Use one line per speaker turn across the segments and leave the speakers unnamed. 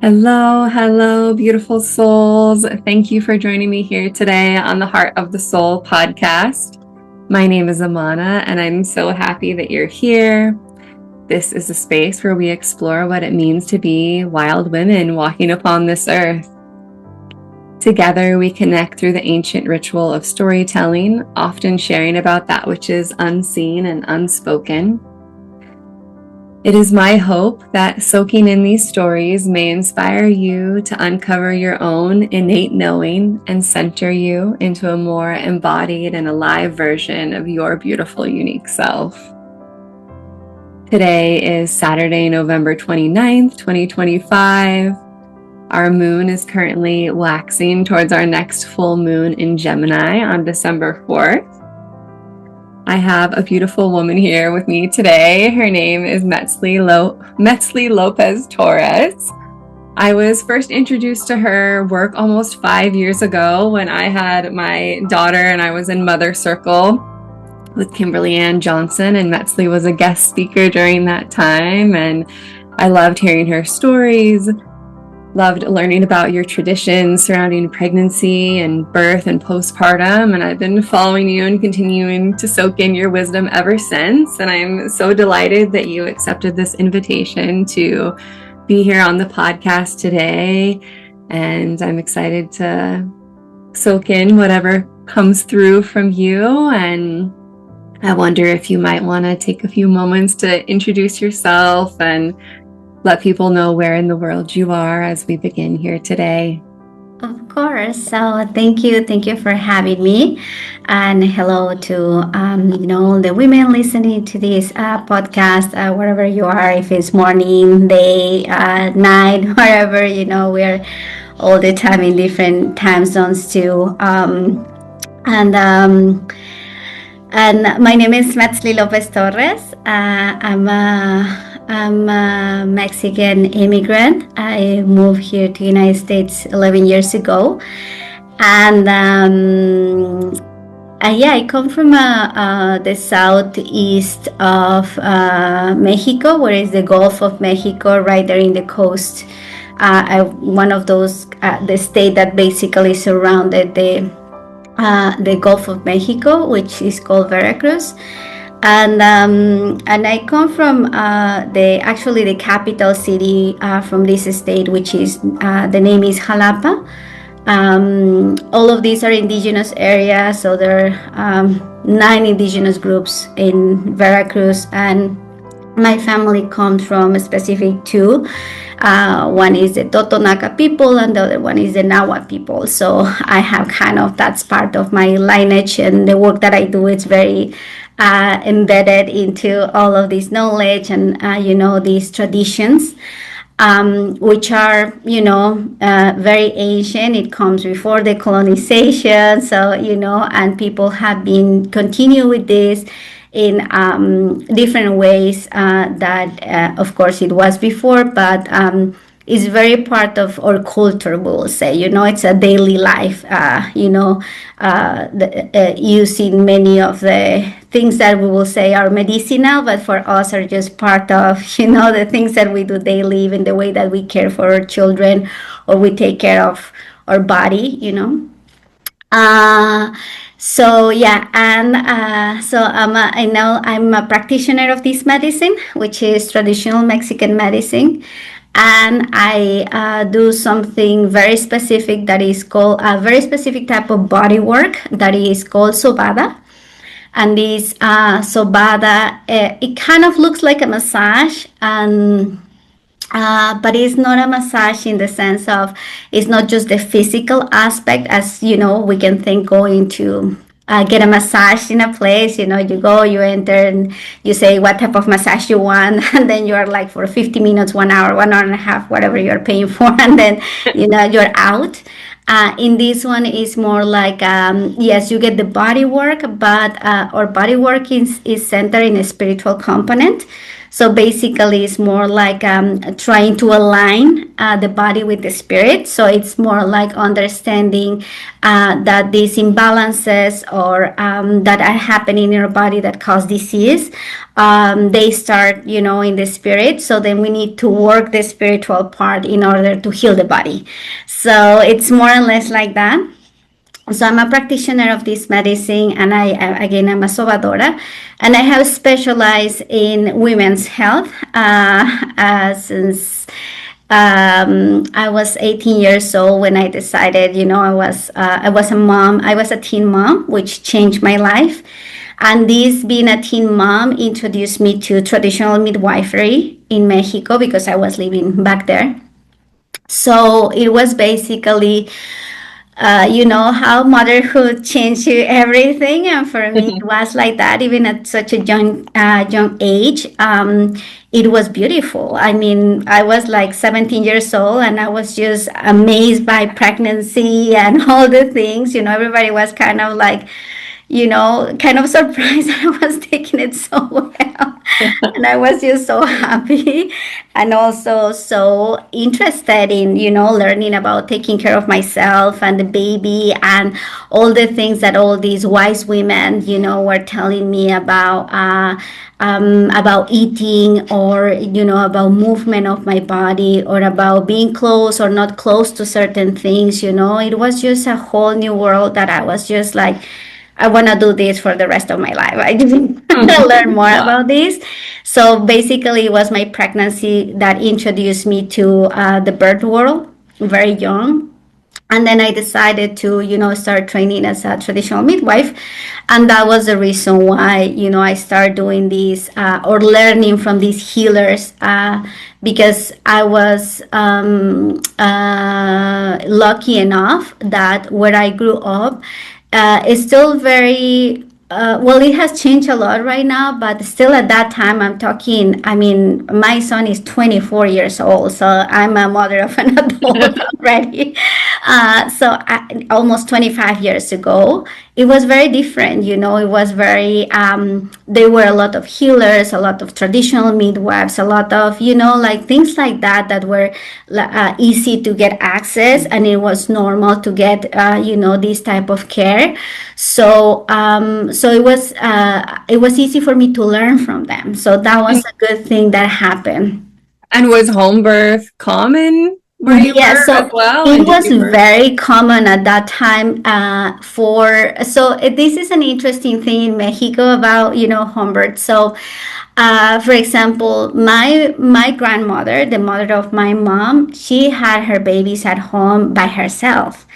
Hello, hello, beautiful souls. Thank you for joining me here today on the Heart of the Soul podcast. My name is Amana, and I'm so happy that you're here. This is a space where we explore what it means to be wild women walking upon this earth. Together, we connect through the ancient ritual of storytelling, often sharing about that which is unseen and unspoken. It is my hope that soaking in these stories may inspire you to uncover your own innate knowing and center you into a more embodied and alive version of your beautiful, unique self. Today is Saturday, November 29th, 2025. Our moon is currently waxing towards our next full moon in Gemini on December 4th. I have a beautiful woman here with me today. Her name is Metzli Lopez-Torres. I was first introduced to her work almost 5 years ago when I had my daughter and I was in Mother Circle with Kimberly Ann Johnson, and Metzli was a guest speaker during that time, and I loved hearing her stories. Loved learning about your traditions surrounding pregnancy and birth and postpartum, and I've been following you and continuing to soak in your wisdom ever since. And I'm so delighted that you accepted this invitation to be here on the podcast today. And I'm excited to soak in whatever comes through from you. And I wonder if you might want to take a few moments to introduce yourself and let people know where in the world you are as we begin here today.
Of course. So thank you for having me, and hello to the women listening to this podcast, wherever you are, if it's morning, day, night, wherever. We're all the time in different time zones too. And my name is Metzli Lopez-Torres. I'm a Mexican immigrant. I moved here to the United States 11 years ago. And I come from the southeast of Mexico, where is the Gulf of Mexico, right there in the coast. One of those, the state that basically surrounded the Gulf of Mexico, which is called Veracruz. And I come from the capital city from this state, which is the name is Jalapa. All of these are indigenous areas, so there are 9 indigenous groups in Veracruz, and my family comes from a specific 2. One is the Totonaca people, and the other one is the Nahua people. So I have that's part of my lineage, and the work that I do is very embedded into all of this knowledge and these traditions, which are very ancient. It comes before the colonization, so and people have been continue with this in different ways that of course it was before, but is very part of our culture, we will say. It's a daily life, using many of the things that we will say are medicinal, but for us are just part of, the things that we do daily, even the way that we care for our children or we take care of our body, So I'm a practitioner of this medicine, which is traditional Mexican medicine. And I do something very specific that is called a very specific type of body work that is called sobada. And this sobada, it kind of looks like a massage, and but it's not a massage in the sense of, it's not just the physical aspect, as we can think going to get a massage in a place. You go, you enter, and you say what type of massage you want, and then you are like for 50 minutes, 1 hour, 1 hour and a half, whatever you're paying for, and then you're out. In this one is more like, yes, you get the body work, but our body work is centered in a spiritual component. So basically, it's more like trying to align the body with the spirit. So it's more like understanding that these imbalances or that are happening in your body that cause disease, they start, in the spirit. So then we need to work the spiritual part in order to heal the body. So it's more or less like that. So I'm a practitioner of this medicine, and I'm a sobadora, and I have specialized in women's health since I was 18 years old when I decided, I was a mom. I was a teen mom, which changed my life. And this being a teen mom introduced me to traditional midwifery in Mexico because I was living back there. So it was basically how motherhood changed everything, and for me it was like that. Even at such a young age, it was beautiful. I mean, I was like 17 years old, and I was just amazed by pregnancy and all the things. Everybody was kind of like, kind of surprised that I was taking it so well. And I was just so happy and also so interested in, learning about taking care of myself and the baby and all the things that all these wise women, were telling me about eating, or, about movement of my body, or about being close or not close to certain things. It was just a whole new world that I was just like, I want to do this for the rest of my life. I didn't learn more about this. So basically, it was my pregnancy that introduced me to the birth world very young. And then I decided to, start training as a traditional midwife. And that was the reason why, I started doing this or learning from these healers, because I was lucky enough that where I grew up, it's still very well, it has changed a lot right now, but still at that time, I'm talking, I mean, my son is 24 years old, so I'm a mother of an adult already. Almost 25 years ago, it was very different. It was very, there were a lot of healers, a lot of traditional midwives, a lot of, like things like that were easy to get access, and it was normal to get, this type of care. So it was easy for me to learn from them. So that was a good thing that happened.
And was home birth common where you were as well?
It was very common at that time. This is an interesting thing in Mexico about, home birth. So, for example, my grandmother, the mother of my mom, she had her babies at home by herself.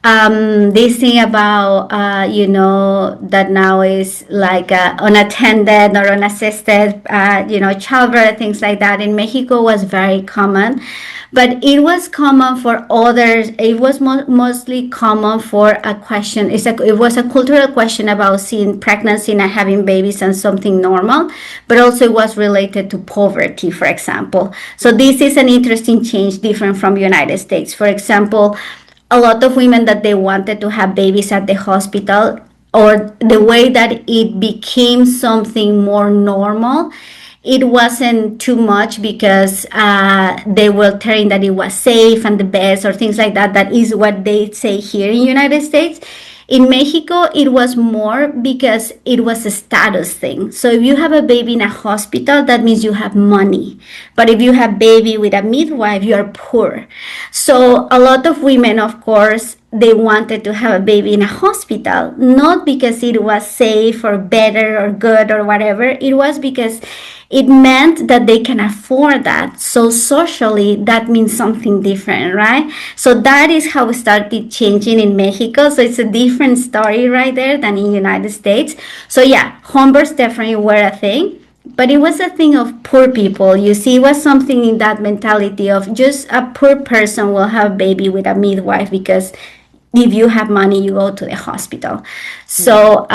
This thing about that now is like unattended or unassisted childbirth, things like that in Mexico was very common, but it was common for others. It was mostly common for a question. It was a cultural question about seeing pregnancy and having babies and something normal, but also it was related to poverty, for example. So this is an interesting change, different from United States. For example, a lot of women that they wanted to have babies at the hospital, or the way that it became something more normal, it wasn't too much because they were telling that it was safe and the best or things like that. That is what they say here in United States. In Mexico, it was more because it was a status thing. So if you have a baby in a hospital, that means you have money. But if you have baby with a midwife, you are poor. So a lot of women, of course, they wanted to have a baby in a hospital, not because it was safe or better or good or whatever. It was because it meant that they can afford that. So socially, that means something different, right? So that is how it started changing in Mexico. So it's a different story right there than in United States. So yeah, home births definitely were a thing. But it was a thing of poor people. You see, it was something in that mentality of just a poor person will have a baby with a midwife because if you have money, you go to the hospital. So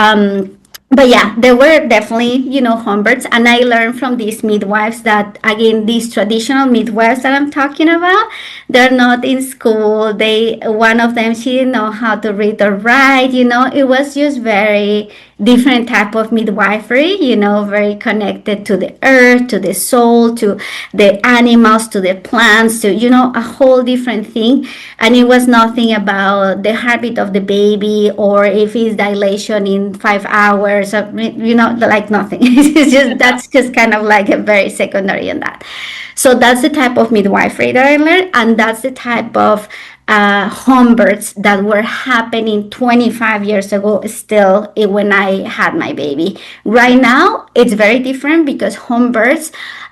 but yeah, there were definitely, home births. And I learned from these midwives that, again, these traditional midwives that I'm talking about, they're not in school. One of them, she didn't know how to read or write, it was just very different type of midwifery, very connected to the earth, to the soul, to the animals, to the plants, to, a whole different thing. And it was nothing about the heartbeat of the baby or if it's dilation in 5 hours, or, like nothing. It's just, that's just kind of like a very secondary in that. So that's the type of midwifery that I learned, and that's the type of home births that were happening 25 years ago still when I had my baby. Right now, it's very different because home births,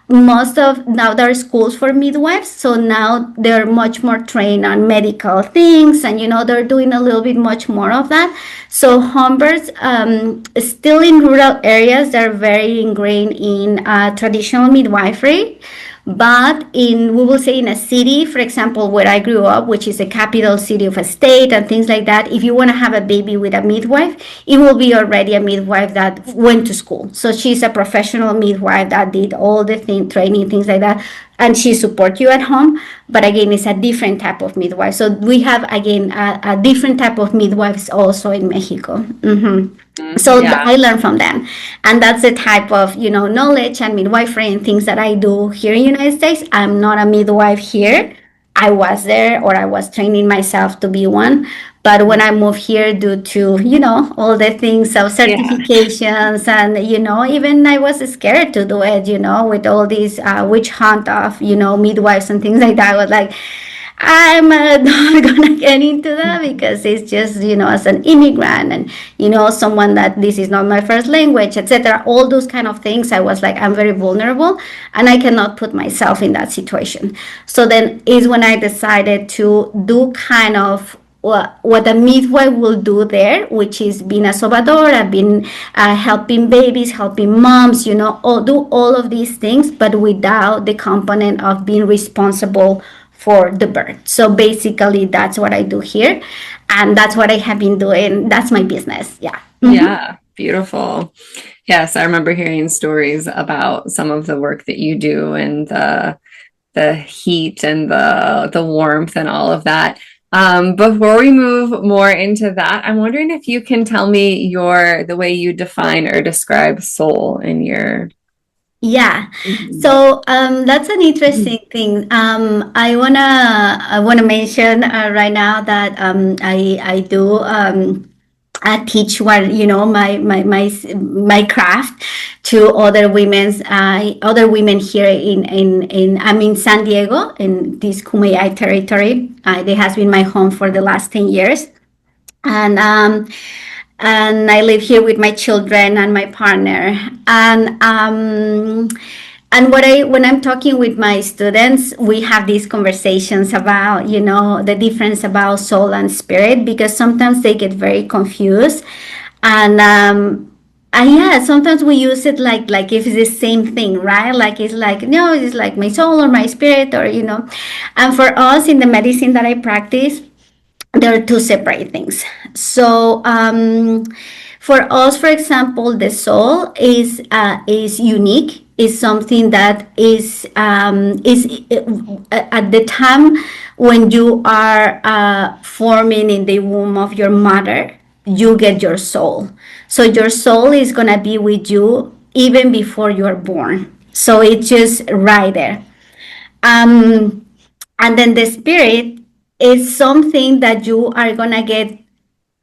most of now there are schools for midwives, so now they're much more trained on medical things, and they're doing a little bit much more of that. So home births, still in rural areas, they're very ingrained in traditional midwifery. But we will say in a city, for example, where I grew up, which is a capital city of a state and things like that, if you want to have a baby with a midwife, it will be already a midwife that went to school. So she's a professional midwife that did all the training, things like that, and she supports you at home. But again, it's a different type of midwife. So we have, again, a different type of midwives also in Mexico. Mm-hmm. So
Yeah.
I learn from them, and that's the type of knowledge and midwifery and things that I do here in the United States. I'm not a midwife here. I was there, or I was training myself to be one. But when I moved here, due to all the things of
Yeah.
certifications, and even I was scared to do it, with all these witch hunt of midwives and things like that. I was like, I'm not gonna get into that because it's just, as an immigrant, and, someone that this is not my first language, etc. All those kind of things. I was like, I'm very vulnerable and I cannot put myself in that situation. So then is when I decided to do kind of what a midwife will do there, which is being a sobadora, being helping babies, helping moms, do all of these things, but without the component of being responsible for the birth. So basically, that's what I do here, and that's what I have been doing. That's my business. Yeah. Mm-hmm.
Yeah. Beautiful. Yes, I remember hearing stories about some of the work that you do, and the heat and the warmth and all of that. Before we move more into that, I'm wondering if you can tell me the way you define or describe soul in your.
Yeah.
Mhm.
So that's an interesting thing. I wanna mention right now that I do teach what my craft to other women here in I'm in San Diego, in this Kumeyaay territory. It has been my home for the last 10 years, and I live here with my children and my partner. And when I'm talking with my students, we have these conversations about the difference about soul and spirit, because sometimes they get very confused. And yeah, sometimes we use it like if it's the same thing, right? Like it's like, no, it's like my soul or my spirit, or and for us in the medicine that I practice, there are two separate things. So for us, for example, the soul is unique. Is something that is at the time when you are forming in the womb of your mother, you get your soul. So your soul is gonna be with you even before you're born. So it's just right there. And then the spirit is something that you are gonna get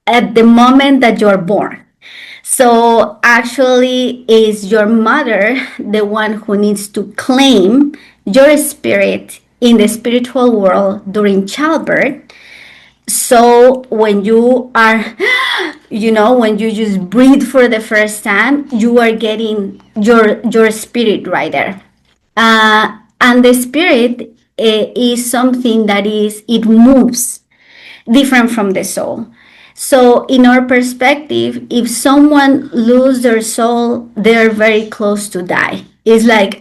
at the moment that you're born. So actually, is your mother the one who needs to claim your spirit in the spiritual world during childbirth? So when you are, when you just breathe for the first time, you are getting your spirit right there. And the spirit is something that it moves different from the soul. So in our perspective, if someone lose their soul, they're very close to die. It's like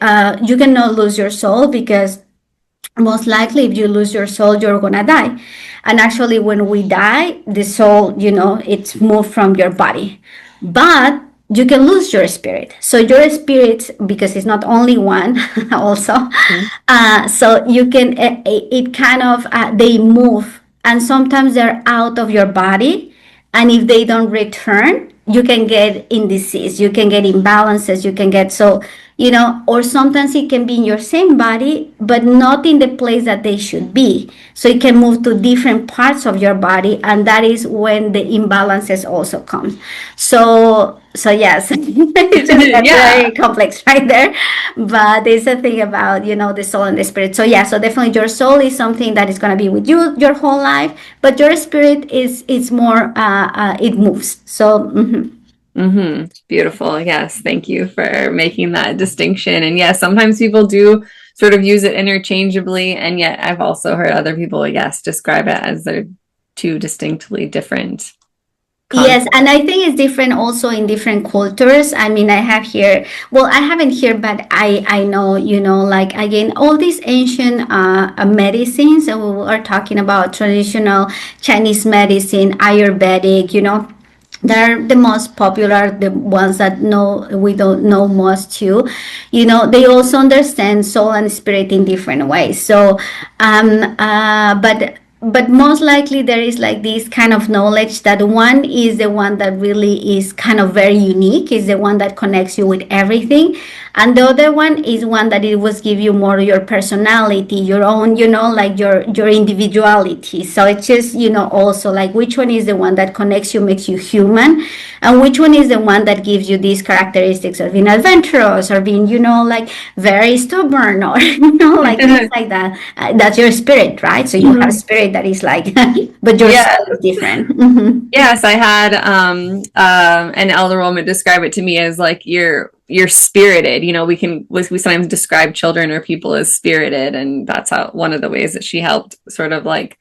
you cannot lose your soul, because most likely if you lose your soul, you're gonna die. And actually when we die, the soul, it's moved from your body. But you can lose your spirit. So your spirit, because it's not only one, also, so you can, it kind of, they move, and sometimes they're out of your body. And if they don't return, you can get indices, you can get imbalances, you can get, so, or sometimes it can be in your same body, but not in the place that they should be. So it can move to different parts of your body, and that is when the imbalances also come. So yes, it's just very complex right there. But there's a thing about, the soul and the spirit. So yeah, so definitely your soul is something that is going to be with you your whole life, but your spirit is more, it moves. So,
Beautiful. Yes. Thank you for making that distinction. And yes, sometimes people do sort of use it interchangeably. And yet I've also heard other people, yes, describe it as they're two distinctly different concepts.
Yes, and I think it's different also in different cultures. I mean, I have here, well, I haven't here, but I know, like, again, all these ancient medicines, and we are talking about traditional Chinese medicine, Ayurvedic, they're the most popular, the ones that we don't know most too. They also understand soul and spirit in different ways. So, but most likely there is like this kind of knowledge that one is the one that really is kind of very unique, is the one that connects you with everything, and the other one is one that it was give you more your personality, your own, like your individuality. So it's just, also like which one is the one that connects you, makes you human, and which one is the one that gives you these characteristics of being adventurous or being, like very stubborn, or like things like that. That's your spirit, right? So you have spirit that is like, but your soul is different.
Yes, I had an elder woman describe it to me as like you're spirited. We sometimes describe children or people as spirited, and that's how one of the ways that she helped sort of like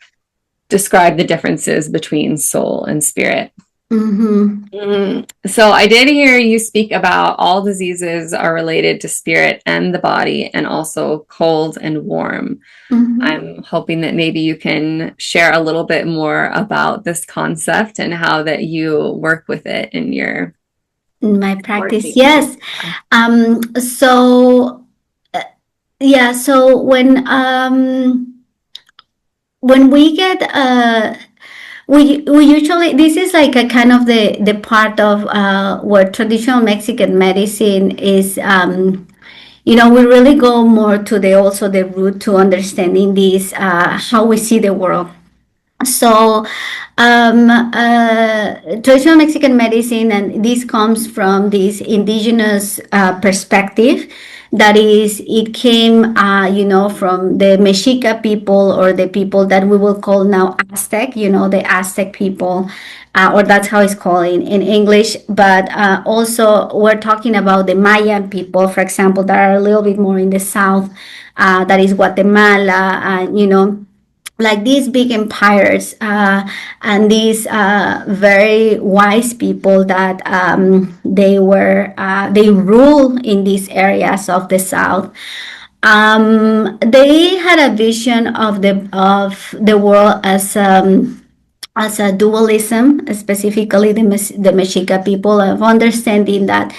describe the differences between soul and spirit. So I did hear you speak about all diseases are related to spirit and the body, and also cold and warm. I'm hoping that maybe you can share a little bit more about this concept and how that you work with it in
my practice. Yes. So yeah, so when we get we usually, this is like a kind of the part of where traditional Mexican medicine is, we really go more to the root to understanding this, how we see the world. So traditional Mexican medicine, and this comes from this indigenous perspective. That is, it came, from the Mexica people, or the people that we will call now Aztec, the Aztec people, or that's how it's called in English. But also we're talking about the Mayan people, for example, that are a little bit more in the south, that is Guatemala, and, like these big empires, and these very wise people that they rule in these areas of the south. They had a vision of the world as a dualism, specifically the Mexica people, of understanding that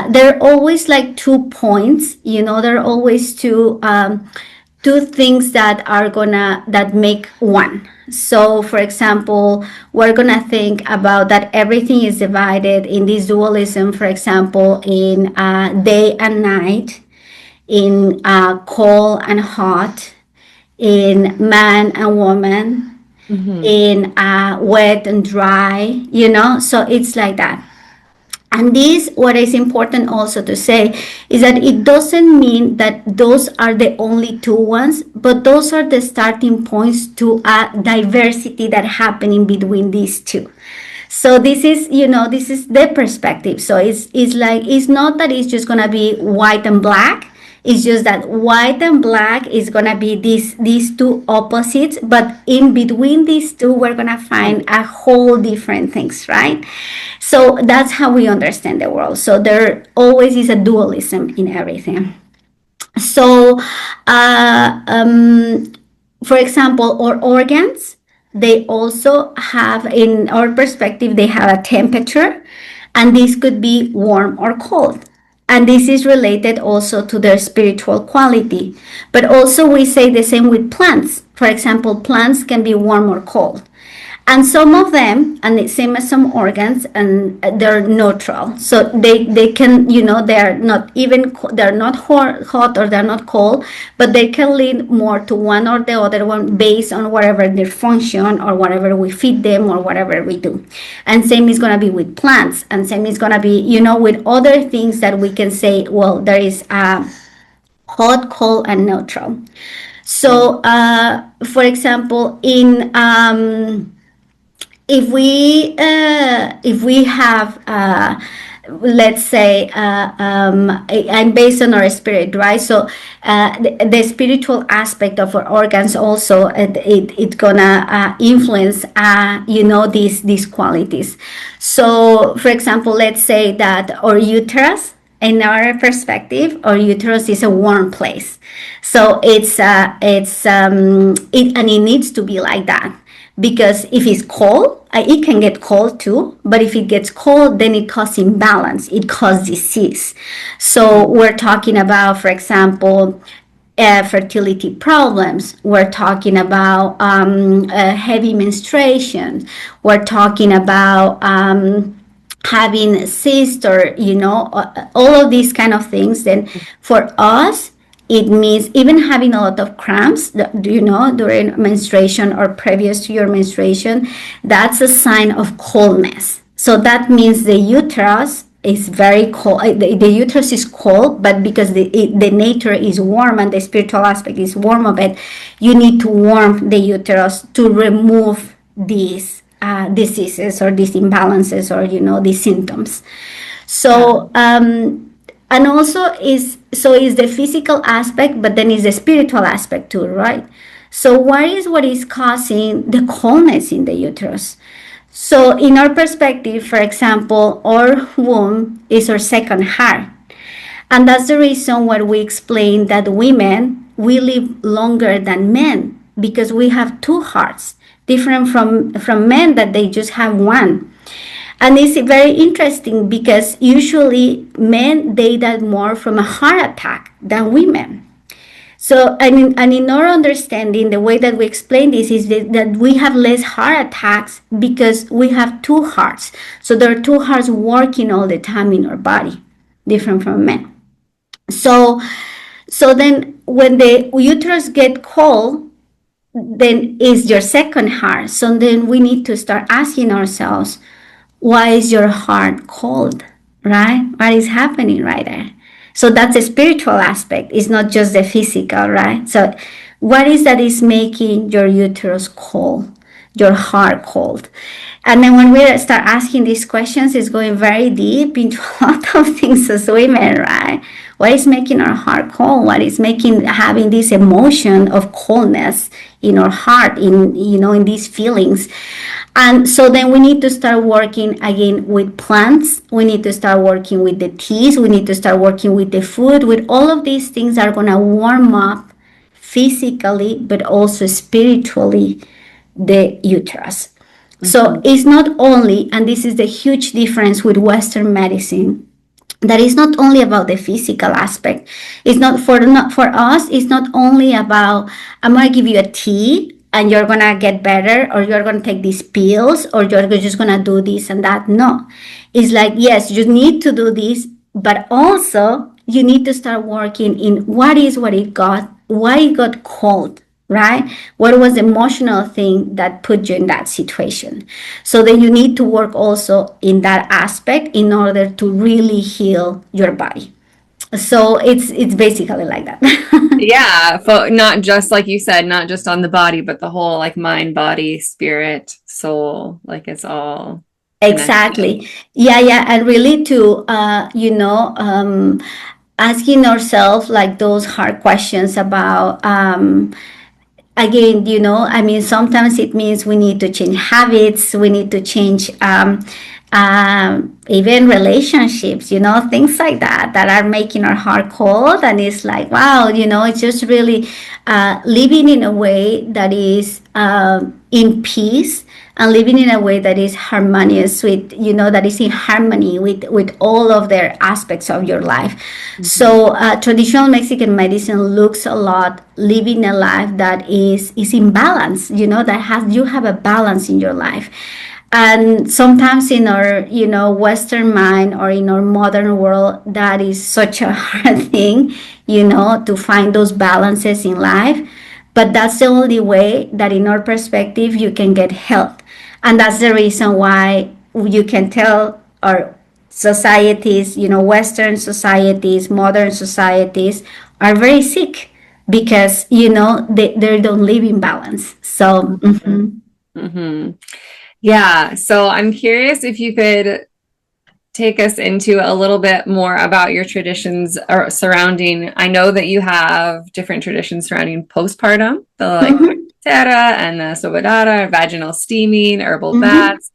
there are always like 2 points. There are always two things that make one. So for example, we're gonna think about that everything is divided in this dualism, for example, in day and night, in cold and hot, in man and woman, in wet and dry, so it's like that. And this, what is important also to say, is that it doesn't mean that those are the only 2 ones, but those are the starting points to a diversity that happen in between these 2. So this is, this is the perspective. So it's like, it's not that it's just gonna be white and black. It's just that white and black is gonna be these 2 opposites, but in between these 2, we're gonna find a whole different things, right? So that's how we understand the world. So there always is a dualism in everything. So, for example, our organs, they also have, in our perspective, they have a temperature. And this could be warm or cold. And this is related also to their spiritual quality. But also we say the same with plants. For example, plants can be warm or cold. And some of them, and the same as some organs, and they're neutral. So they can, they're not even, they're not hot or they're not cold, but they can lean more to one or the other one based on whatever their function or whatever we feed them or whatever we do. And same is going to be with plants, and same is going to be, with other things that we can say, well, there is hot, cold, and neutral. So, for example, if we have let's say I'm based on our spirit, right? So the spiritual aspect of our organs also it's gonna influence these qualities. So for example, let's say that our uterus, in our perspective, our uterus is a warm place. So and it needs to be like that. Because if it's cold, it can get cold too. But if it gets cold, then it causes imbalance. It causes disease. So we're talking about, for example, fertility problems. We're talking about heavy menstruation. We're talking about having cysts or, all of these kind of things. Then for us, it means even having a lot of cramps, during menstruation or previous to your menstruation, that's a sign of coldness. So that means the uterus is very cold. The uterus is cold, but because the nature is warm and the spiritual aspect is warm of it, you need to warm the uterus to remove these diseases or these imbalances or, these symptoms. So, and also is the physical aspect, but then is the spiritual aspect too, right? So what is causing the coldness in the uterus? So in our perspective, for example, our womb is our second heart. And that's the reason why we explain that women, we live longer than men because we have two hearts, different from men that they just have one. And it's very interesting because usually men, they die more from a heart attack than women. So, and in our understanding, the way that we explain this is that we have less heart attacks because we have two hearts. So there are two hearts working all the time in our body, different from men. So then when the uterus get cold, then is your second heart. So then we need to start asking ourselves, why is your heart cold, right? What is happening right there? So that's a spiritual aspect. It's not just the physical, right? So what is that is making your uterus cold, your heart cold? And then when we start asking these questions, it's going very deep into a lot of things as women, right? What is making our heart cold? What is making having this emotion of coldness in our heart, in these feelings? And so then we need to start working again with plants. We need to start working with the teas. We need to start working with the food. With all of these things are going to warm up physically, but also spiritually, the uterus. Mm-hmm. So it's not only, and this is the huge difference with Western medicine, that is not only about the physical aspect. It's not for us. It's not only about, I'm going to give you a tea and you're going to get better, or you're going to take these pills, or you're just going to do this and that. No, it's like, yes, you need to do this, but also you need to start working in why it got cold, right? What was the emotional thing that put you in that situation? So then you need to work also in that aspect in order to really heal your body. So it's basically like that.
Yeah, not just like you said, not just on the body, but the whole like mind, body, spirit, soul, like it's all
exactly connected. Yeah, and really to asking ourselves like those hard questions about again, sometimes it means we need to change habits, we need to change even relationships, things like that are making our heart cold. And it's like, wow, it's just really living in a way that is in peace, and living in a way that is harmonious with, that is in harmony with all of their aspects of your life. Mm-hmm. So traditional Mexican medicine looks a lot living a life that is in balance, that you have a balance in your life. And sometimes in our, Western mind, or in our modern world, that is such a hard thing, to find those balances in life. But that's the only way that, in our perspective, you can get health. And that's the reason why you can tell our societies, Western societies, modern societies are very sick, because, they don't live in balance. So,
mm-hmm. Mm-hmm. Yeah. So I'm curious if you could take us into a little bit more about your traditions surrounding. I know that you have different traditions surrounding postpartum, the terra and the sobadora, vaginal steaming, herbal baths.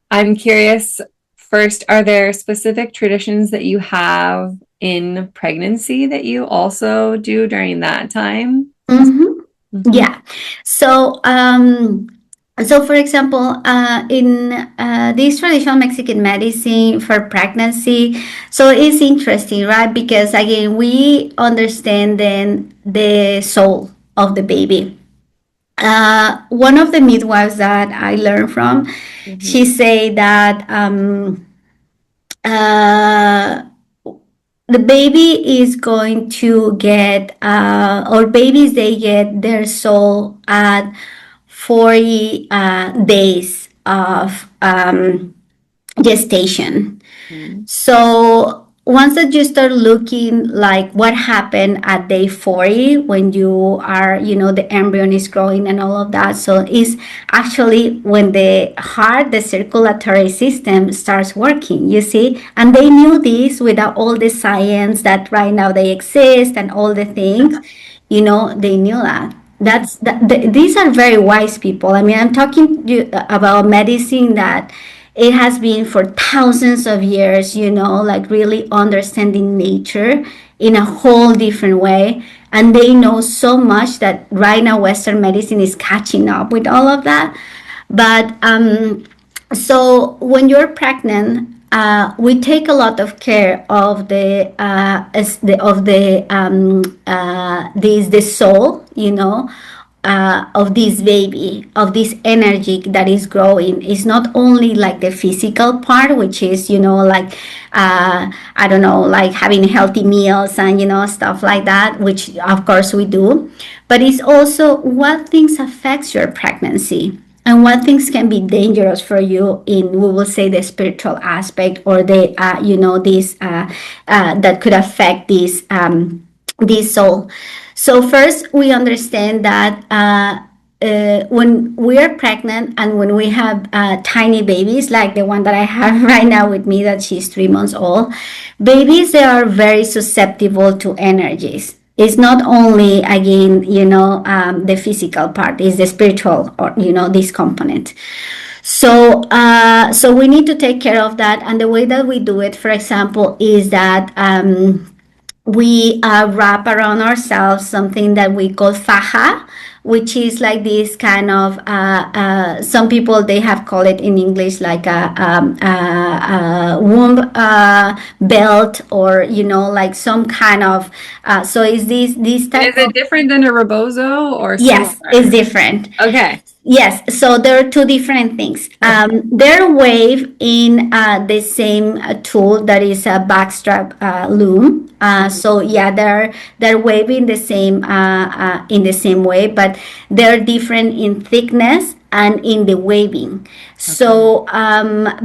I'm curious, first, are there specific traditions that you have in pregnancy that you also do during that time?
Yeah. So, for example, in this traditional Mexican medicine for pregnancy, so it's interesting, right? Because again, we understand then the soul of the baby. One of the midwives that I learned from, she say that the baby is going to get, or babies, they get their soul at 40 days of gestation. So once that you start looking like what happened at day 40, when you are, the embryo is growing and all of that. So it's actually when the heart, the circulatory system starts working, you see. And they knew this without all the science that right now they exist and all the things, they knew that. These are very wise people. I mean, I'm talking about medicine that it has been for thousands of years, like really understanding nature in a whole different way. And they know so much that right now Western medicine is catching up with all of that. But so when you're pregnant, we take a lot of care of the soul, of this baby, of this energy that is growing. It's not only like the physical part, which is, like, I don't know, like having healthy meals and, stuff like that, which of course we do, but it's also what things affects your pregnancy and what things can be dangerous for you in, we will say, the spiritual aspect, or the, this, that could affect this soul. So first, we understand that when we are pregnant and when we have tiny babies, like the one that I have right now with me, that she's 3 months old, babies, they are very susceptible to energies. It's not only, again, the physical part, it's the spiritual, or, this component. So, so we need to take care of that. And the way that we do it, for example, is that we wrap around ourselves something that we call faja, which is like this kind of, some people, they have called it in English like a womb belt, or, like some kind of, so is this type
of... Is it different than a rebozo or similar?
Yes, it's different.
Okay.
Yes, so there are two different things. They're wave in the same tool that is a backstrap loom. So yeah, they're waving the same in the same way, but they're different in thickness and in the waving. Okay. So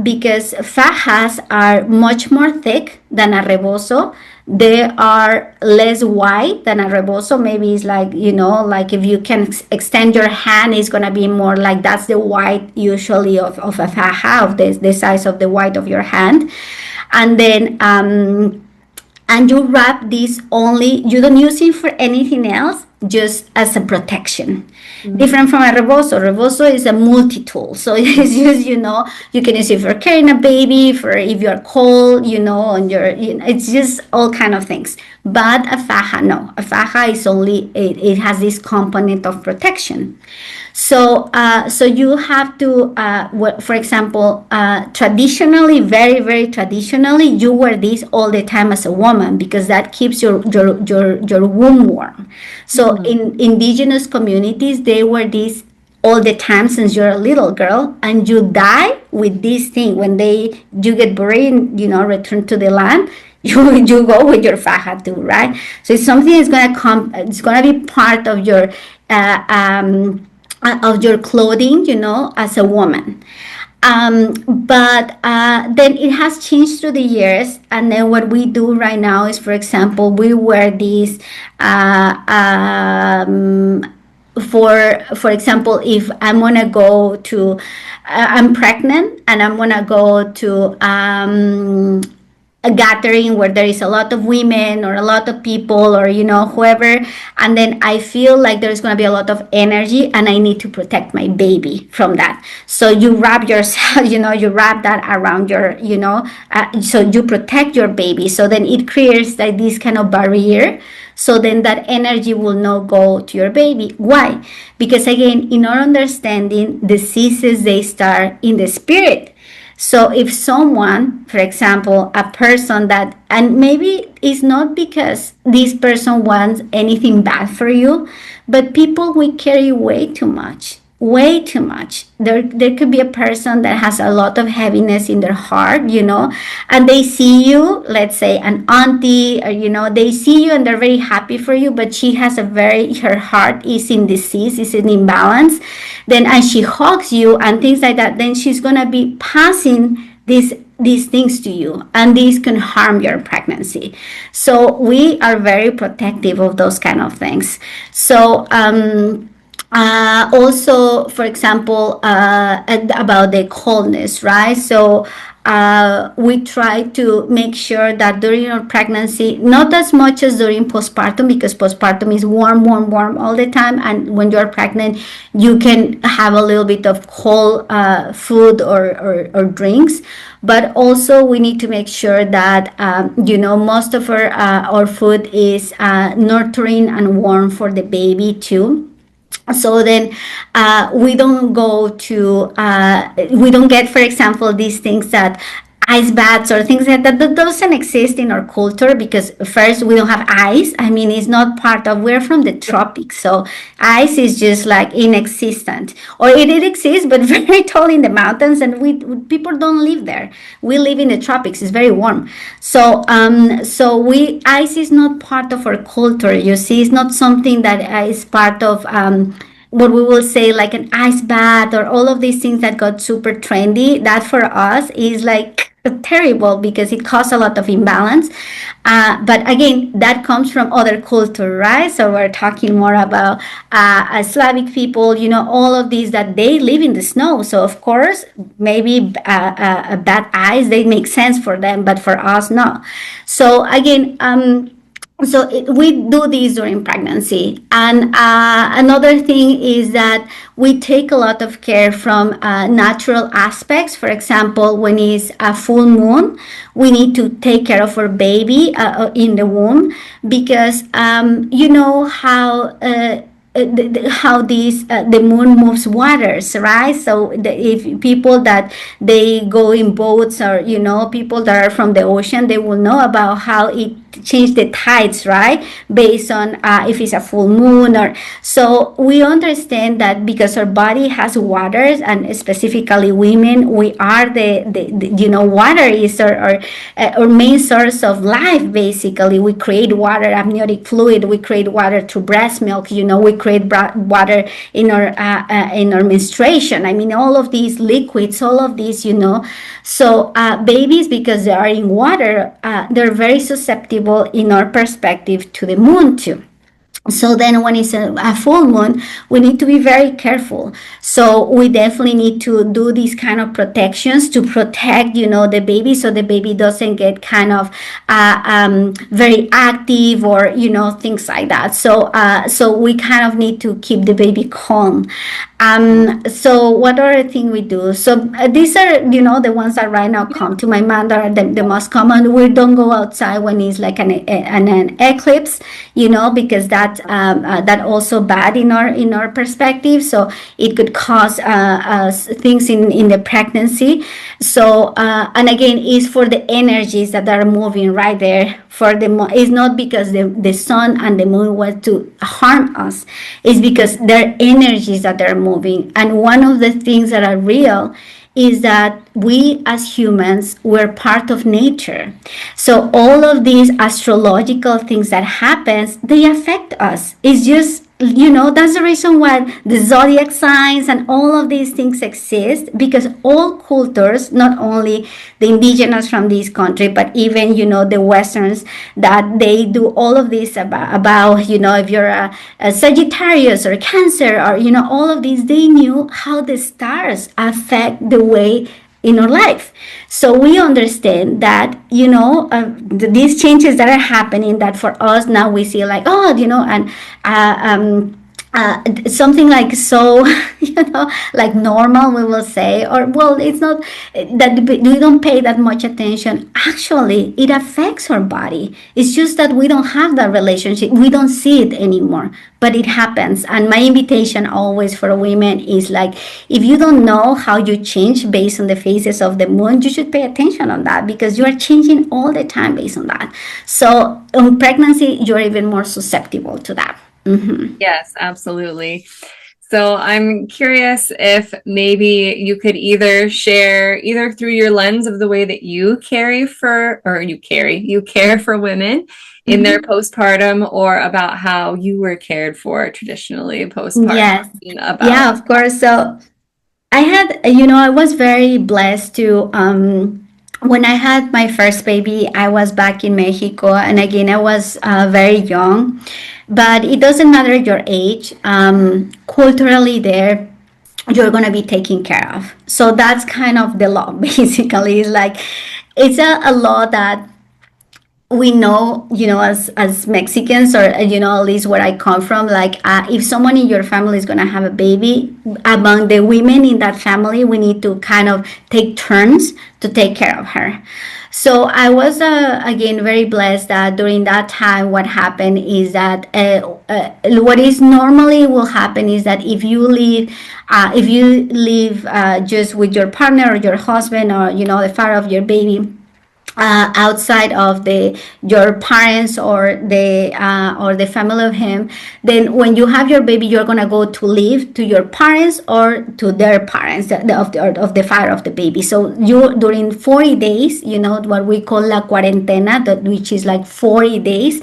because fajas are much more thick than a rebozo, they are less wide than a rebozo. Maybe it's like, like if you can extend your hand, it's going to be more like, that's the wide usually of a faja, of the size of the wide of your hand. And then and you wrap this only, you don't use it for anything else, just as a protection. Different from a rebozo. Rebozo is a multi-tool. So it's just, you can use it for carrying a baby, for if you're cold, on your, it's just all kind of things. But a faja, no. A faja is only, it has this component of protection. So you have to, for example, traditionally, very, very traditionally, you wear this all the time as a woman because that keeps your womb warm. So in indigenous communities, they wear this all the time since you're a little girl, and you die with this thing. When you get buried, return to the land, you go with your faja too, right? So it's something that's gonna come. It's gonna be part of your clothing, as a woman. But then it has changed through the years. And then what we do right now is, for example, we wear these for example, if I'm gonna go to, I'm pregnant and I'm gonna go to a gathering where there is a lot of women or a lot of people or whoever, and then I feel like there's going to be a lot of energy and I need to protect my baby from that. So you wrap yourself, you wrap that around your, so you protect your baby. So then it creates like this kind of barrier. So then that energy will not go to your baby. Why? Because again, in our understanding, diseases, they start in the spirit. So if someone, for example, a person that, and maybe it's not because this person wants anything bad for you, but people will carry way too much. There could be a person that has a lot of heaviness in their heart, and they see you, let's say an auntie, or, they see you and they're very happy for you, but she has her heart is in disease, is in imbalance. Then, and she hugs you and things like that, then she's going to be passing these things to you, and these can harm your pregnancy. So we are very protective of those kind of things. So, also, for example, about the coldness, right? So we try to make sure that during our pregnancy, not as much as during postpartum, because postpartum is warm all the time, and when you're pregnant, you can have a little bit of cold food or drinks. But also we need to make sure that most of our food is nurturing and warm for the baby too. So then we don't get, for example, these things that ice baths or things like that doesn't exist in our culture, because first, we don't have ice. I mean, it's not part of, we're from the tropics, so ice is just like inexistent, or it exists but very tall in the mountains, and people don't live there. We live in the tropics, it's very warm. So ice is not part of our culture. You see, it's not something that is part of what we will say like an ice bath or all of these things that got super trendy. That for us is like terrible, because it caused a lot of imbalance. But again, that comes from other culture, right? So we're talking more about Slavic people, all of these, that they live in the snow. So of course, maybe a bad ice, they make sense for them, but for us, no. So again, we do this during pregnancy. And another thing is that we take a lot of care from natural aspects. For example, when it's a full moon, we need to take care of our baby in the womb, because you know how the moon moves waters, right? So if people that they go in boats, or people that are from the ocean, they will know about how it changed the tides, right? Based on if it's a full moon. Or so we understand that because our body has waters, and specifically women, we are the water is our main source of life. Basically, we create water, amniotic fluid. We create water through breast milk. We create water in our menstruation. I mean, all of these liquids, all of these, So babies, because they are in water, they're very susceptible in our perspective to the moon too. So then when it's a full moon, we need to be very careful. So we definitely need to do these kind of protections to protect, the baby, so the baby doesn't get kind of very active, or, things like that. So we kind of need to keep the baby calm. So what other thing we do? So these are, the ones that right now come to my mind that are the most common. We don't go outside when it's like an eclipse, because that also bad in our perspective. So it could cause things in the pregnancy. So and again, it's for the energies that are moving right there. It's not because the sun and the moon want to harm us. It's because they're energies that are moving. And one of the things that are real is that we as humans, we're part of nature. So all of these astrological things that happens, they affect us. It's just, that's the reason why the zodiac signs and all of these things exist, because all cultures, not only the indigenous from this country, but even, the Westerns, that they do all of this about if you're a Sagittarius or Cancer, or, all of these, they knew how the stars affect the way in our life. So we understand that, these changes that are happening, that for us now we see like, oh, and something like so, like normal, we will say, or well, it's not that we don't pay that much attention. Actually, it affects our body. It's just that we don't have that relationship. We don't see it anymore, but it happens. And my invitation always for women is like, if you don't know how you change based on the phases of the moon, you should pay attention on that, because you are changing all the time based on that. So in pregnancy, you're even more susceptible to that. Mm-hmm.
Yes, absolutely. So I'm curious if maybe you could either share either through your lens of the way that you care for women in their postpartum, or about how you were cared for traditionally postpartum.
Yes. Yeah, of course. So I had, I was very blessed to, when I had my first baby, I was back in Mexico, and again, I was very young. But it doesn't matter your age. Culturally, there, you're going to be taken care of. So that's kind of the law, basically. It's a law that we know, as Mexicans, or, at least where I come from, like, if someone in your family is going to have a baby, among the women in that family, we need to kind of take turns to take care of her. So I was, again, very blessed that during that time, what happened is that what is normally will happen is that if you live just with your partner or your husband, or, the father of your baby, outside of your parents or the family of him, then when you have your baby, you're gonna go to live to your parents or to their parents of the father of the baby. So you, during 40 days, what we call la cuarentena, which is like 40 days.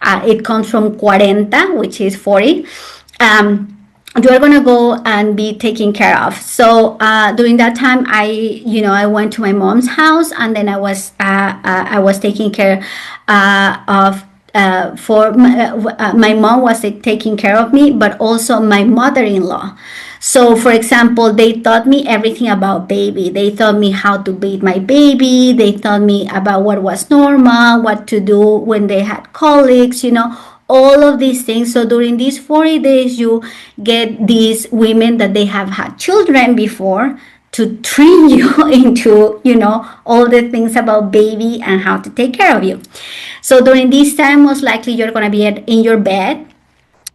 It comes from cuarenta, which is 40. You're gonna go and be taken care of. So during that time, I went to my mom's house, and then I was taking care of. For my mom was taking care of me, but also my mother-in-law. So, for example, they taught me everything about baby. They taught me how to bathe my baby. They taught me about what was normal, what to do when they had colics, all of these things. So during these 40 days, you get these women that they have had children before to train you into, all the things about baby and how to take care of you. So during this time, most likely you're going to be in your bed,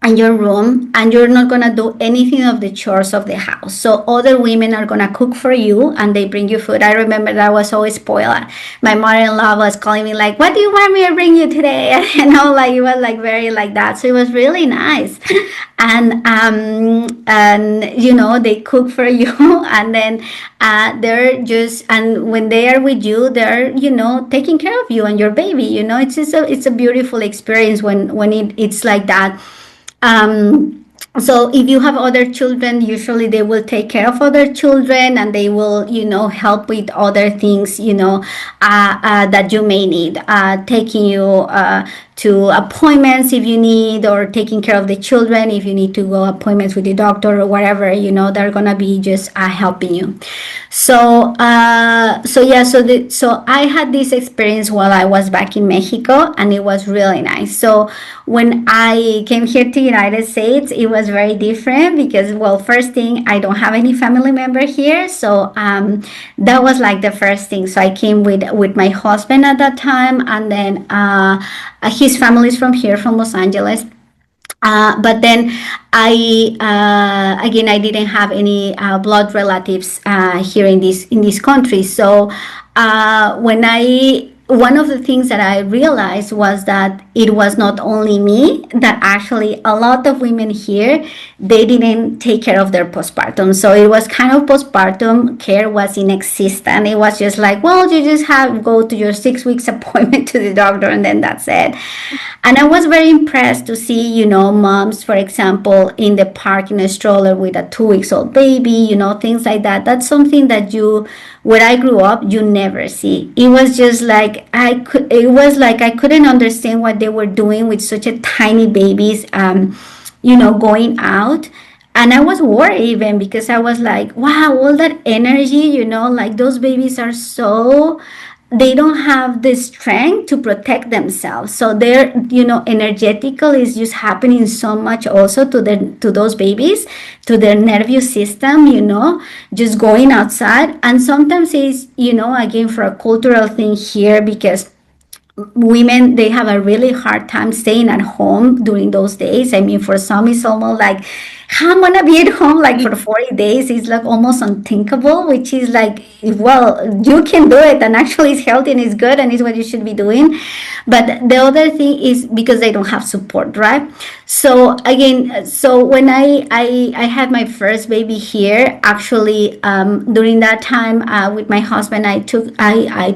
in your room, and you're not gonna do anything of the chores of the house. So other women are gonna cook for you, and they bring you food. I remember that I was always spoiled. My mother-in-law was calling me like, "What do you want me to bring you today?" And it was like very like that. So it was really nice. And they cook for you, and then they're just, and when they are with you, they're taking care of you and your baby. It's just it's a beautiful experience when it's like that. So if you have other children, usually they will take care of other children, and they will, help with other things, that you may need, taking you to appointments if you need, or taking care of the children if you need to go appointments with the doctor or whatever, they're gonna be just helping you. So so I had this experience while I was back in Mexico, and it was really nice. So when I came here to United States, it was very different because, well, first thing, I don't have any family member here, so that was like the first thing. So I came with my husband at that time, and then his family is from here, from Los Angeles. But then again, I didn't have any blood relatives here in this country. So one of the things that I realized was that it was not only me, that actually a lot of women here, they didn't take care of their postpartum. So it was kind of postpartum care was inexistent. It was just like, well, you just go to your 6 weeks appointment to the doctor, and then that's it. And I was very impressed to see, moms, for example, in the park in a stroller with a 2 weeks old baby, things like that. That's something that where I grew up, you never see. It was just like I couldn't understand what they were doing with such a tiny babies, going out. And I was worried even, because I was like, wow, all that energy, like those babies are they don't have the strength to protect themselves. So they're, energetical is just happening so much also to those babies, to their nervous system, just going outside. And sometimes it's, again, for a cultural thing here, because women, they have a really hard time staying at home during those days. I mean, for some, it's almost like, I'm gonna be at home like for 40 days. It's like almost unthinkable, which is like, well, you can do it, and actually it's healthy and it's good and it's what you should be doing. But the other thing is because they don't have support, right? So again, so when I had my first baby here, actually, during that time with my husband, I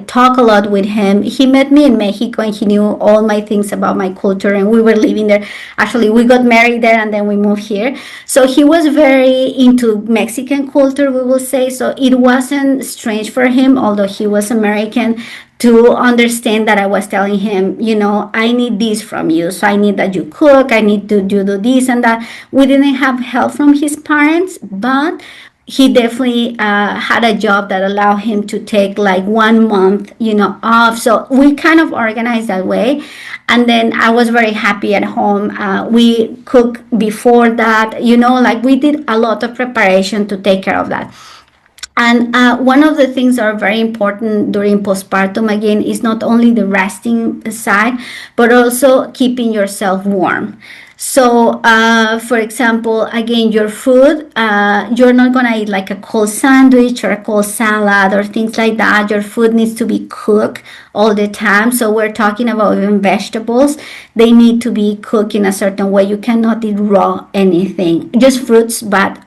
talk a lot with him. He met me in Mexico, and he knew all my things about my culture, and we were living there. Actually, we got married there, and then we moved here. So he was very into Mexican culture, we will say. So it wasn't strange for him, although he was American, to understand that I was telling him, I need this from you. So I need that you cook. I need to do this and that. We didn't have help from his parents, but he definitely had a job that allowed him to take like 1 month, off. So we kind of organized that way. And then I was very happy at home. We cook before that, like we did a lot of preparation to take care of that. And one of the things that are very important during postpartum, again, is not only the resting side, but also keeping yourself warm. So, for example, again, your food, you're not going to eat like a cold sandwich or a cold salad or things like that. Your food needs to be cooked all the time. So we're talking about even vegetables. They need to be cooked in a certain way. You cannot eat raw anything, just fruits. But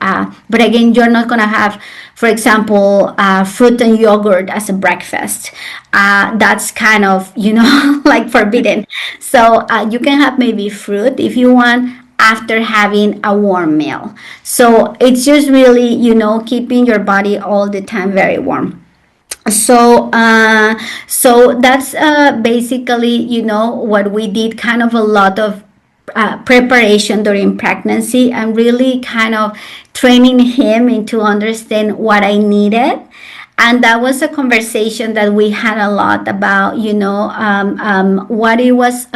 again, you're not going to have, for example, fruit and yogurt as a breakfast. That's kind of, like forbidden. So you can have maybe fruit if you want after having a warm meal. So it's just really, keeping your body all the time very warm. So that's basically, what we did, kind of a lot of preparation during pregnancy, and really kind of training him into understand what I needed. And that was a conversation that we had a lot about, what it was,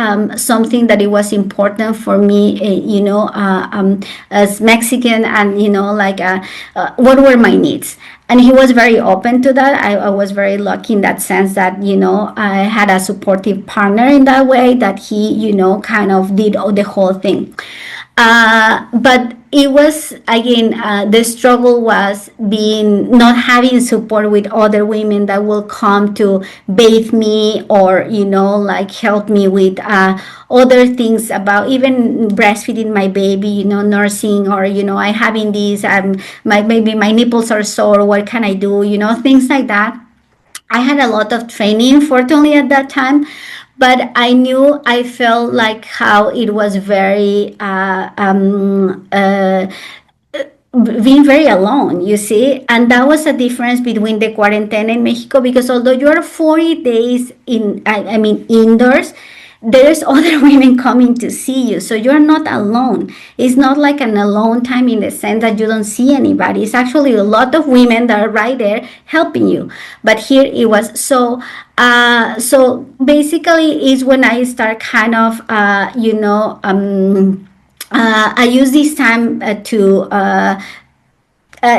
something that it was important for me, as Mexican, and, what were my needs. And he was very open to that. I was very lucky in that sense that, I had a supportive partner in that way, that he, kind of did the whole thing. But it was, again, the struggle was not having support with other women that will come to bathe me, or, help me with other things about even breastfeeding my baby, nursing, or, I having these, maybe my nipples are sore, what can I do, things like that. I had a lot of training, fortunately, at that time. But I felt like how it was very, being very alone, you see. And that was a difference between the quarantine in Mexico, because although you're 40 days indoors, there's other women coming to see you. So you're not alone. It's not like an alone time in the sense that you don't see anybody. It's actually a lot of women that are right there helping you. But here it was so basically is when I start kind of I use this time to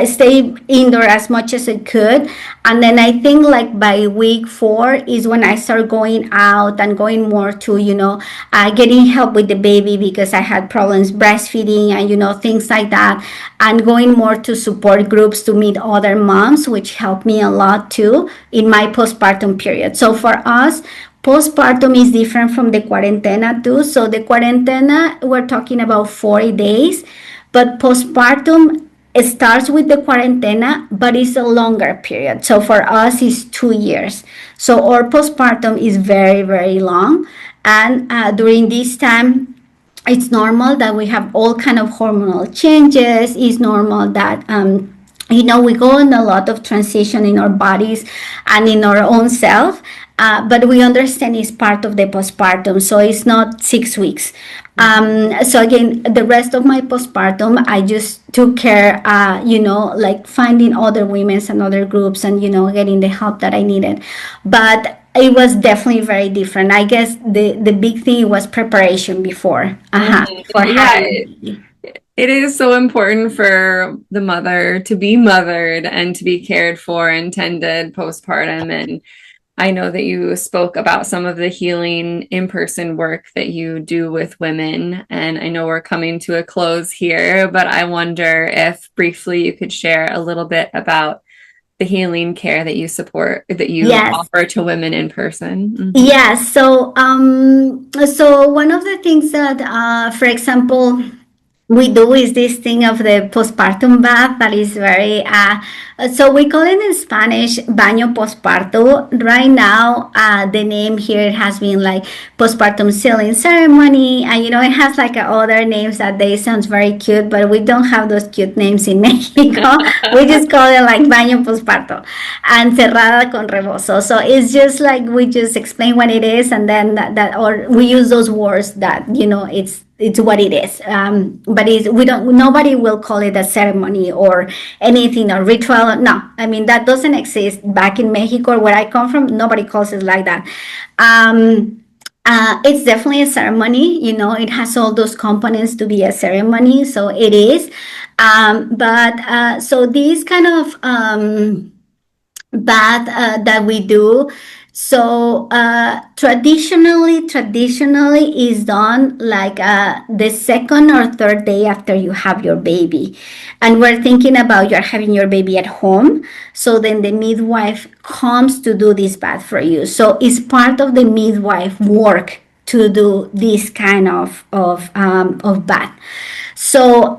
stay indoor as much as I could. And then I think like by week 4 is when I start going out and going more to, getting help with the baby because I had problems breastfeeding and, things like that. And going more to support groups to meet other moms, which helped me a lot too in my postpartum period. So for us, postpartum is different from the cuarentena too. So the cuarentena, we're talking about 40 days, but postpartum, it starts with the cuarentena, but it's a longer period. So for us, it's 2 years. So our postpartum is very, very long. And during this time, it's normal that we have all kind of hormonal changes. It's normal that we go in a lot of transition in our bodies and in our own self. But we understand it's part of the postpartum, so it's not 6 weeks. So again, the rest of my postpartum, I just took care, like finding other women and other groups and, getting the help that I needed. But it was definitely very different. I guess the big thing was preparation before.
It is so important for the mother to be mothered and to be cared for and tended postpartum. And I know that you spoke about some of the healing in-person work that you do with women, and I know we're coming to a close here, but I wonder if briefly you could share a little bit about the healing care that you support, that you offer to women in person.
Mm-hmm. Yes. So one of the things that, for example, we do is this thing of the postpartum bath that is very, so we call it in Spanish, baño postparto. Right now, the name here has been like postpartum sealing ceremony. And, it has like other names that they sounds very cute, but we don't have those cute names in Mexico. We just call it like baño postparto and cerrada con rebozo. So it's just like, we just explain what it is. And then or we use those words that, it's what it is. But nobody will call it a ceremony or anything or ritual. No, I mean, that doesn't exist back in Mexico where I come from. Nobody calls it like that. It's definitely a ceremony, it has all those components to be a ceremony. So it is. So these kind of bath that we do, so traditionally is done like the second or third day after you have your baby. And we're thinking about you're having your baby at home. So then the midwife comes to do this bath for you. So it's part of the midwife work to do this kind of bath. So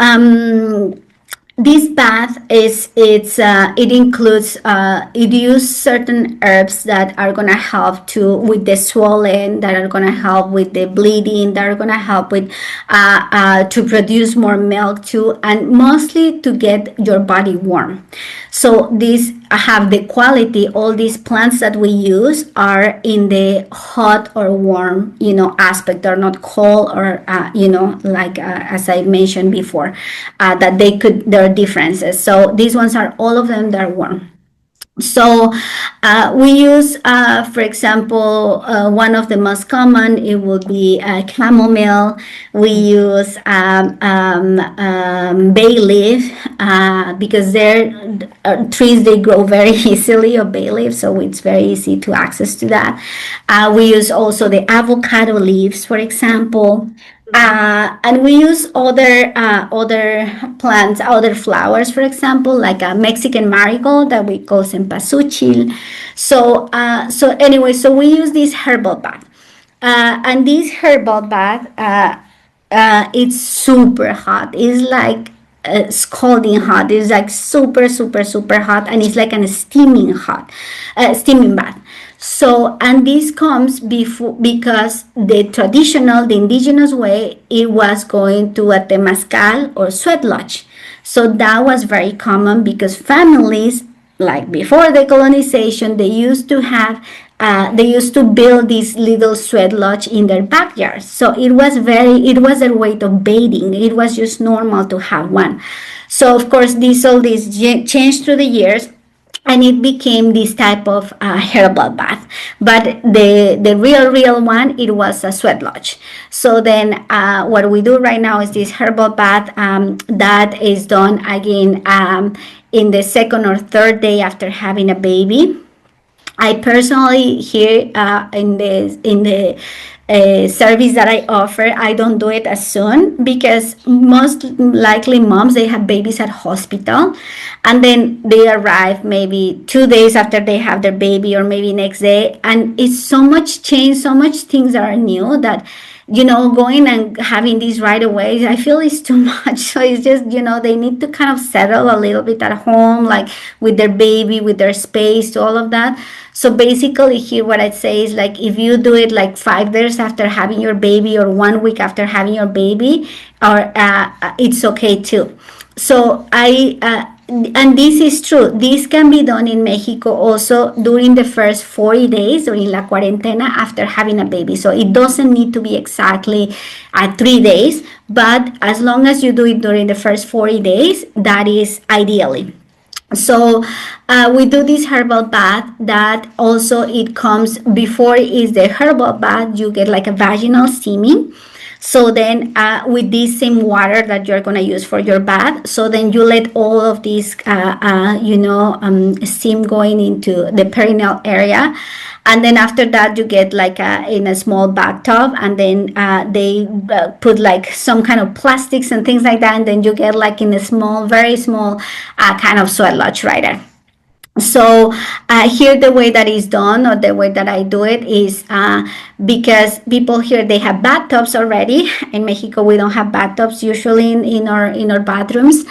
this bath it includes it uses certain herbs that are gonna help with the swelling, that are gonna help with the bleeding, that are gonna help with to produce more milk too, and mostly to get your body warm. So these have the quality, all these plants that we use are in the hot or warm, aspect. They're not cold or, as I mentioned before, that there are differences. So these ones are, all of them, they're warm. So we use, for example, one of the most common, it would be chamomile. We use bay leaf because trees, they grow very easily, of bay leaf, so it's very easy to access to that. We use also the avocado leaves, for example. And we use other plants, other flowers, for example, like a Mexican marigold that we call cempasúchil. So anyway, so we use this herbal bath. And this herbal bath, it's super hot. It's like scalding hot. It's like super, super, super hot. And it's like a steaming bath. So, and this comes because the indigenous way, it was going to a temazcal or sweat lodge. So that was very common because families, like before the colonization, they used to have they used to build this little sweat lodge in their backyard. So it was their way of bathing. It was just normal to have one. So of course, all this changed through the years, and it became this type of herbal bath. But the real one, it was a sweat lodge. So then what we do right now is this herbal bath that is done again in the second or third day after having a baby. I personally here in the service that I offer, I don't do it as soon, because most likely moms, they have babies at hospital, and then they arrive maybe 2 days after they have their baby, or maybe next day, and it's so much change, so much things are new, that going and having this right away, I feel it's too much. So it's just, they need to kind of settle a little bit at home, like with their baby, with their space, all of that. So basically here, what I'd say is, like, if you do it like 5 days after having your baby, or 1 week after having your baby, or it's okay too. So and this is true. This can be done in Mexico also during the first 40 days, or in la cuarentena, after having a baby. So it doesn't need to be exactly 3 days, but as long as you do it during the first 40 days, that is ideally. So we do this herbal bath that also, it comes before is the herbal bath, you get like a vaginal steaming. So then with this same water that you're going to use for your bath, so then you let all of this steam going into the perineal area, and then after that you get like in a small bathtub, and then they put like some kind of plastics and things like that, and then you get like in a small, very small kind of sweat lodge right there. So here the way that is done, or the way that I do it, is because people here, they have bathtubs already. In Mexico, we don't have bathtubs usually in our bathrooms.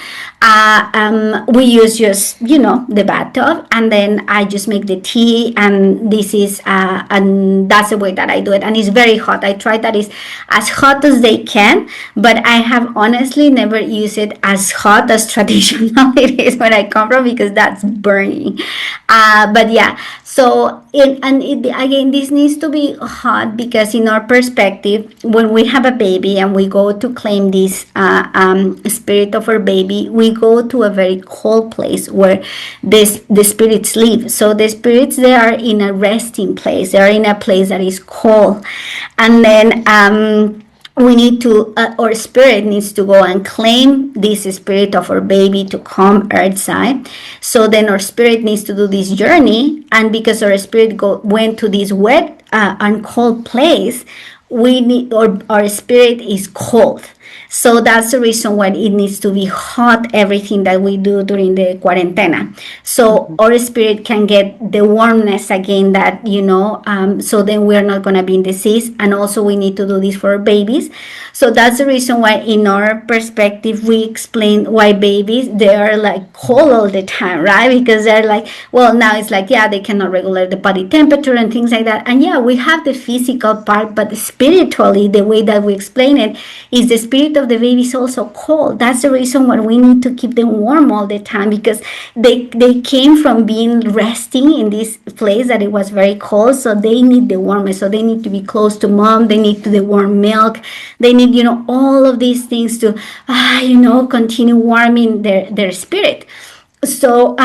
We use just the bathtub, and then I just make the tea, and this is and that's the way that I do it. And it's very hot. I try that is as hot as they can, but I have honestly never used it as hot as traditional it is when I come from, because that's burning. But yeah, so again, this needs to be hot, because in our perspective, when we have a baby and we go to claim this spirit of our baby, we go to a very cold place where the spirits live. So the spirits, they are in a resting place, they are in a place that is cold, and then we need to, our spirit needs to go and claim this spirit of our baby to come earthside. So then our spirit needs to do this journey, and because our spirit went to this wet and cold place, we need, our spirit is cold. So that's the reason why it needs to be hot, everything that we do during the cuarentena. So our spirit can get the warmness again that, so then we're not going to be in disease. And also we need to do this for babies. So that's the reason why in our perspective, we explain why babies, they are like cold all the time, right? Because they're like, well, now it's like, yeah, they cannot regulate the body temperature and things like that. And yeah, we have the physical part, but spiritually, the way that we explain it is the spirit of the baby is also cold. That's the reason why we need to keep them warm all the time, because they came from being resting in this place that it was very cold, so they need the warmth. So they need to be close to mom, they need the warm milk, they need all of these things to continue warming their spirit. So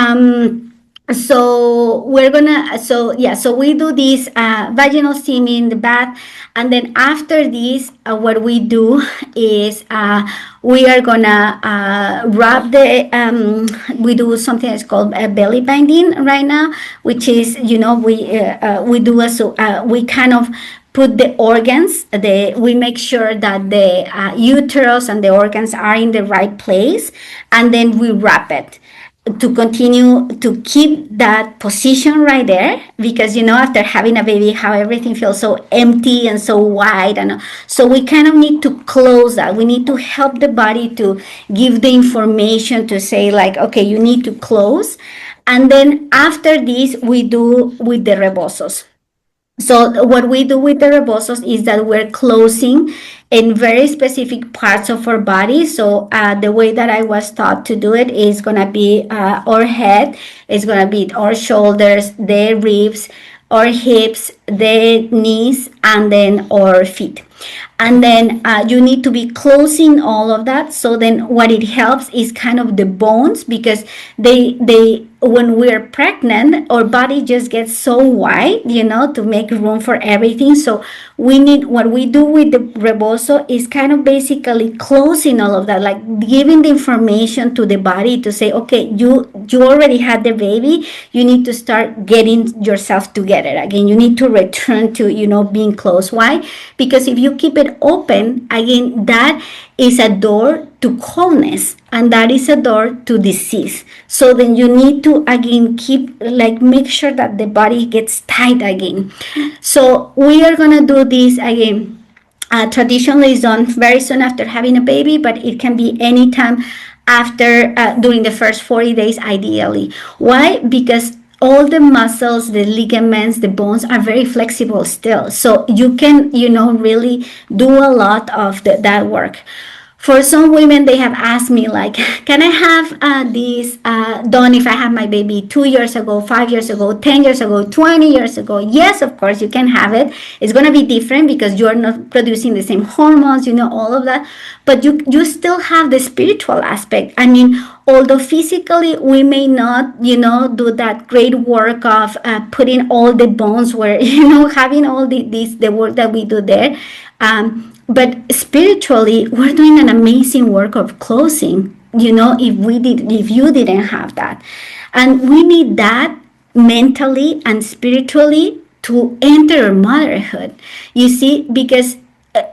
we're gonna, so we do this vaginal steaming, the bath, and then after this, what we do is we are gonna wrap we do something that's called a belly binding right now, which is, we do we kind of put the organs, we make sure that the uterus and the organs are in the right place, and then we wrap it to continue to keep that position right there, because after having a baby, how everything feels so empty and so wide, and so we kind of need to close that. We need to help the body to give the information to say like, okay, you need to close. And then after this, we do with the rebosos. So what we do with the rebosos is that we're closing in very specific parts of our body. So the way that I was taught to do it is going to be our head, it's going to be our shoulders, the ribs, our hips, the knees, and then our feet. And then you need to be closing all of that. So then what it helps is kind of the bones, because they when we're pregnant, our body just gets so wide, to make room for everything. So we need, what we do with the rebozo is kind of basically closing all of that, like giving the information to the body to say, okay, you already had the baby, you need to start getting yourself together again. You need to return to, being close. Why? Because if you keep it open, again, that is a door to coldness, and that is a door to disease. So then you need to again make sure that the body gets tight again. So we are gonna do this again. Traditionally is done very soon after having a baby, but it can be anytime after during the first 40 days ideally. Why? Because all the muscles, the ligaments, the bones are very flexible still. So you can, really do a lot of that work. For some women, they have asked me, like, can I have this done if I have my baby 2 years ago, 5 years ago, 10 years ago, 20 years ago? Yes, of course, you can have it. It's going to be different because you're not producing the same hormones, all of that. But you still have the spiritual aspect. I mean, although physically we may not, do that great work of putting all the bones where, having all the work that we do there. But spiritually, we're doing an amazing work of closing, if you didn't have that. And we need that mentally and spiritually to enter motherhood. You see, because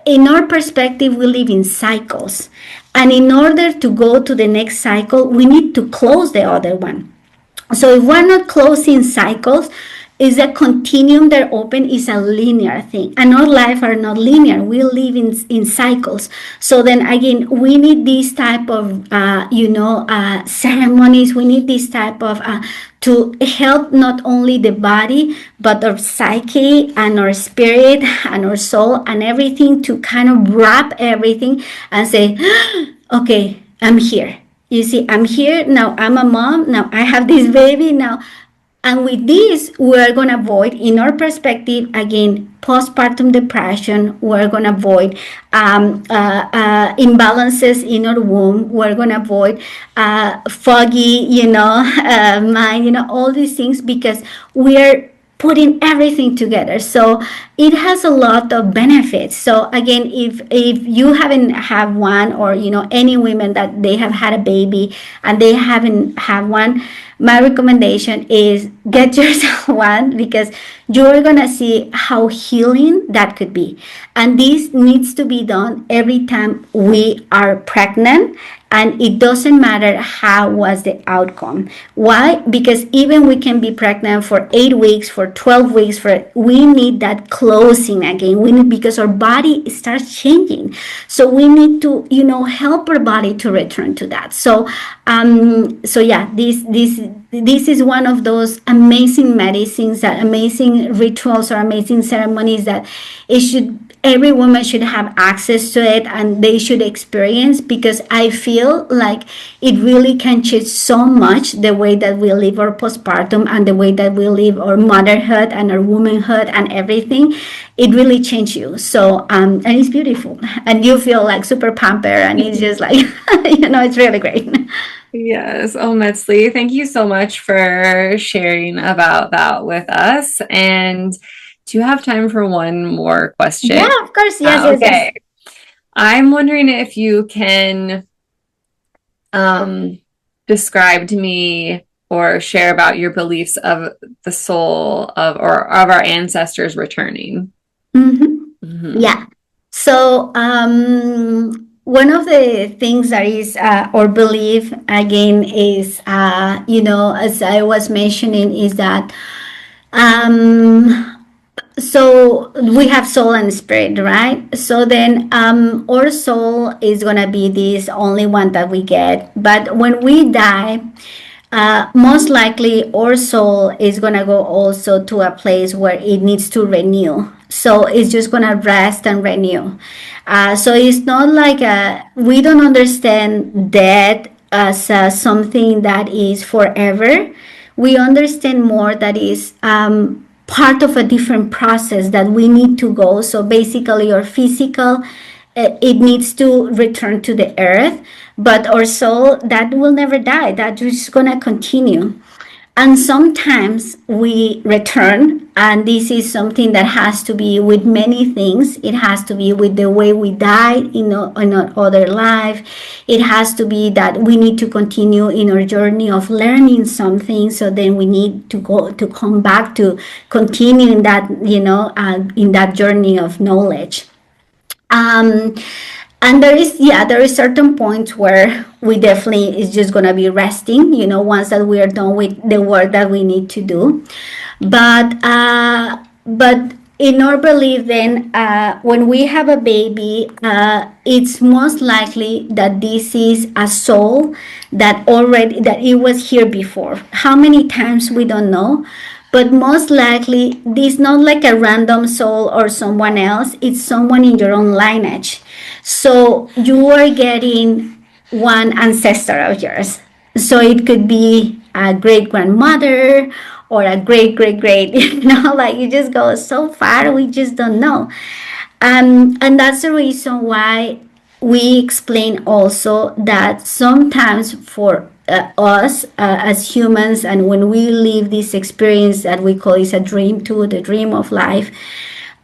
in our perspective, we live in cycles. And in order to go to the next cycle, we need to close the other one. So if we're not closing cycles, is a continuum, they're open, is a linear thing. And our life are not linear. We live in cycles. So then again, we need this type of, ceremonies. We need this type of, to help not only the body, but our psyche and our spirit and our soul and everything, to kind of wrap everything and say, okay, I'm here. You see, I'm here. Now I'm a mom. Now I have this baby. Now, and with this, we're going to avoid, in our perspective, again, postpartum depression. We're going to avoid imbalances in our womb. We're going to avoid foggy, mind, all these things, because we're putting everything together. So it has a lot of benefits. So again, if you haven't had one, or any women that they have had a baby and they haven't had one, my recommendation is get yourself one, because you're gonna see how healing that could be. And this needs to be done every time we are pregnant, and it doesn't matter how was the outcome. Why? Because even we can be pregnant for 8 weeks, for 12 weeks, we need that closing again. Because our body starts changing. So we need to, help our body to return to that. So yeah, this is one of those amazing medicines, that amazing rituals or amazing ceremonies that every woman should have access to it, and they should experience, because I feel like it really can change so much the way that we live our postpartum and the way that we live our motherhood and our womanhood and everything. It really changed you. So, and it's beautiful, and you feel like super pampered, and it's just like, it's really great.
Yes. Oh, Metzli, thank you so much for sharing about that with us. And do you have time for one more question?
Yeah, of course. Yes,
okay. Yes. I'm wondering if you can describe to me or share about your beliefs of the soul of our ancestors returning.
Mm-hmm. Mm-hmm. Yeah. So one of the things that is or belief again is as I was mentioning, is that so we have soul and spirit, right? So then our soul is gonna be this only one that we get, but when we die, most likely our soul is gonna go also to a place where it needs to renew. So it's just gonna rest and renew. So it's not like we don't understand death as something that is forever. We understand more that is part of a different process that we need to go. So basically our physical, it needs to return to the earth, but our soul, that will never die, that is going to continue. And sometimes we return, and this is something that has to be with many things. It has to be with the way we died in our other life. It has to be that we need to continue in our journey of learning something. So then we need to come back to continue in that, in that journey of knowledge. And there is certain points where we definitely is just going to be resting, once that we are done with the work that we need to do. But in our belief, then, when we have a baby, it's most likely that this is a soul that it was here before. How many times, we don't know. But most likely, this is not like a random soul or someone else. It's someone in your own lineage. So you are getting one ancestor of yours. So it could be a great-grandmother or a great-great-great, like you just go so far, we just don't know. And that's the reason why we explain also that sometimes for us as humans, and when we live this experience that we call is a dream too, the dream of life,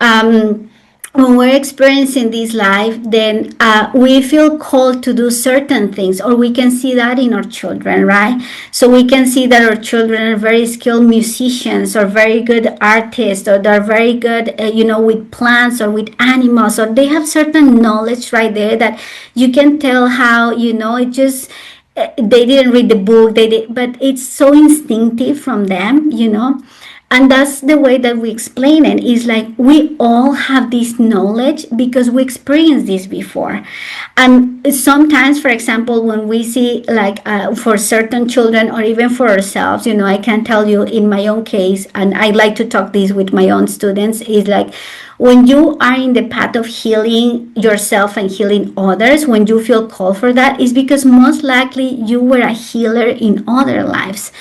when we're experiencing this life, then we feel called to do certain things, or we can see that in our children, right? So we can see that our children are very skilled musicians, or very good artists, or they're very good, with plants or with animals, or they have certain knowledge right there that you can tell how, it just, they didn't read the book, but it's so instinctive from them, And that's the way that we explain it. Is like we all have this knowledge because we experienced this before. And sometimes, for example, when we see like for certain children or even for ourselves, I can tell you in my own case, and I like to talk this with my own students, is like when you are in the path of healing yourself and healing others, when you feel called for that, is because most likely you were a healer in other lives.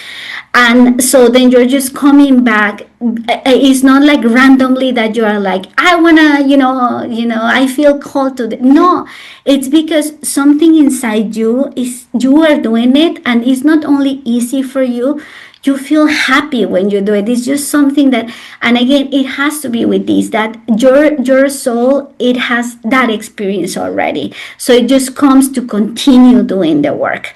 And so then you're just coming back. It's not like randomly that you are like, I want to, I feel called to no, it's because something inside you are doing it. And it's not only easy for you, you feel happy when you do it. It's just something that, and again, it has to be with this, that your soul, it has that experience already. So it just comes to continue doing the work.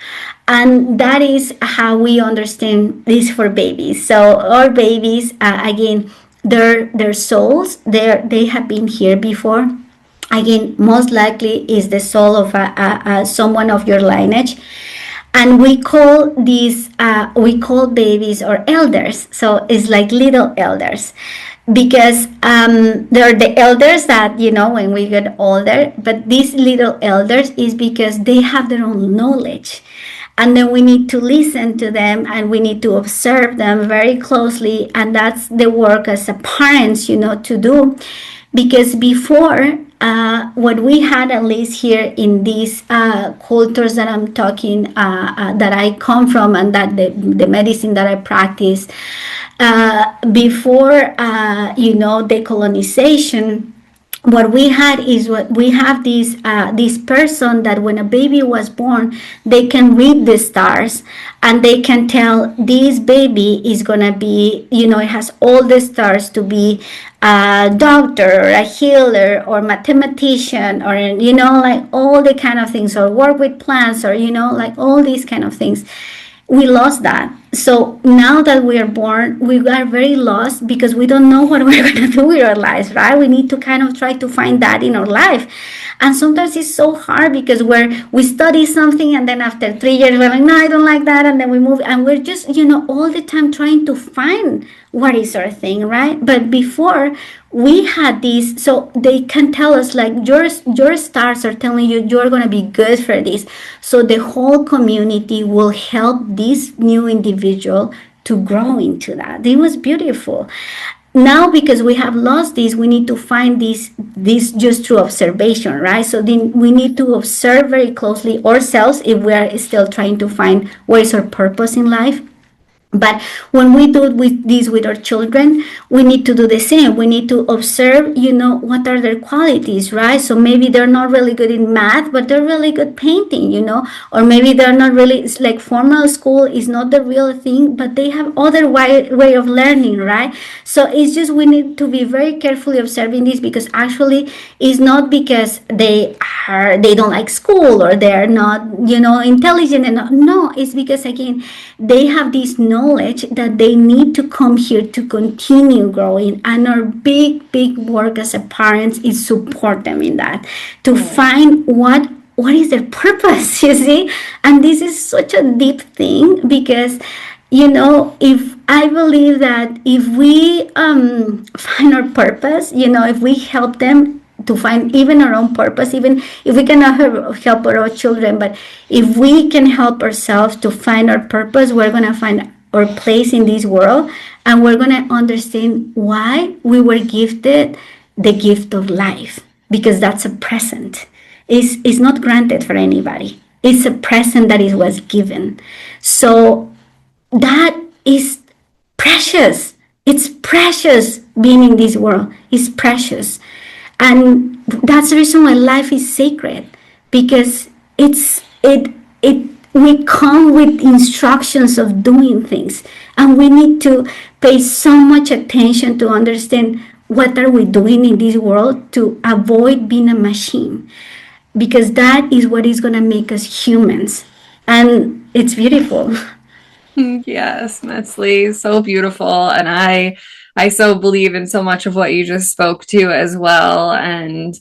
And that is how we understand this for babies. So our babies, again, their souls, they have been here before. Again, most likely is the soul of someone of your lineage. And we call these, babies or elders. So it's like little elders. Because they're the elders that, when we get older. But these little elders is because they have their own knowledge. And then we need to listen to them, and we need to observe them very closely. And that's the work as a parents, to do. Because before, what we had, at least here in these cultures that I'm talking, that I come from, and that the medicine that I practice, before, decolonization, what we had is this person that when a baby was born, they can read the stars, and they can tell this baby is gonna be, it has all the stars to be a doctor or a healer or mathematician, or like all the kind of things, or work with plants, or like all these kind of things. We lost that. So now that we are born, we are very lost because we don't know what we're going to do with our lives, right? We need to kind of try to find that in our life. And sometimes it's so hard because we study something, and then after 3 years, we're like, no, I don't like that. And then we move, and we're just, all the time trying to find what is our thing, right? But before, we had this, so they can tell us like your stars are telling you you're going to be good for this. So the whole community will help this new individual to grow into that. It was beautiful. Now, because we have lost this, we need to find this just through observation, right? So then we need to observe very closely ourselves if we are still trying to find what is our purpose in life. But when we do with our children, we need to do the same. We need to observe, what are their qualities, right? So maybe they're not really good in math, but they're really good painting, or maybe they're not really, it's like formal school is not the real thing, but they have other way of learning, right? So it's just we need to be very carefully observing this, because actually it's not because they don't like school or they're not, intelligent enough. No, it's because, again, they have this knowledge that they need to come here to continue growing, and our big work as a parents is support them in that, to find what is their purpose, you see. And this is such a deep thing, because if I believe that if we find our purpose, if we help them to find even our own purpose, even if we cannot help our children, but if we can help ourselves to find our purpose, we're going to find our place in this world, and we're going to understand why we were gifted the gift of life, because that's a present. It's not granted for anybody. It's a present that it was given. So that is precious. It's precious being in this world. It's precious. And that's the reason why life is sacred, because we come with instructions of doing things, and we need to pay so much attention to understand what are we doing in this world to avoid being a machine, because that is what is going to make us humans, and it's beautiful.
Yes, Metzli, so beautiful. And I so believe in so much of what you just spoke to as well. And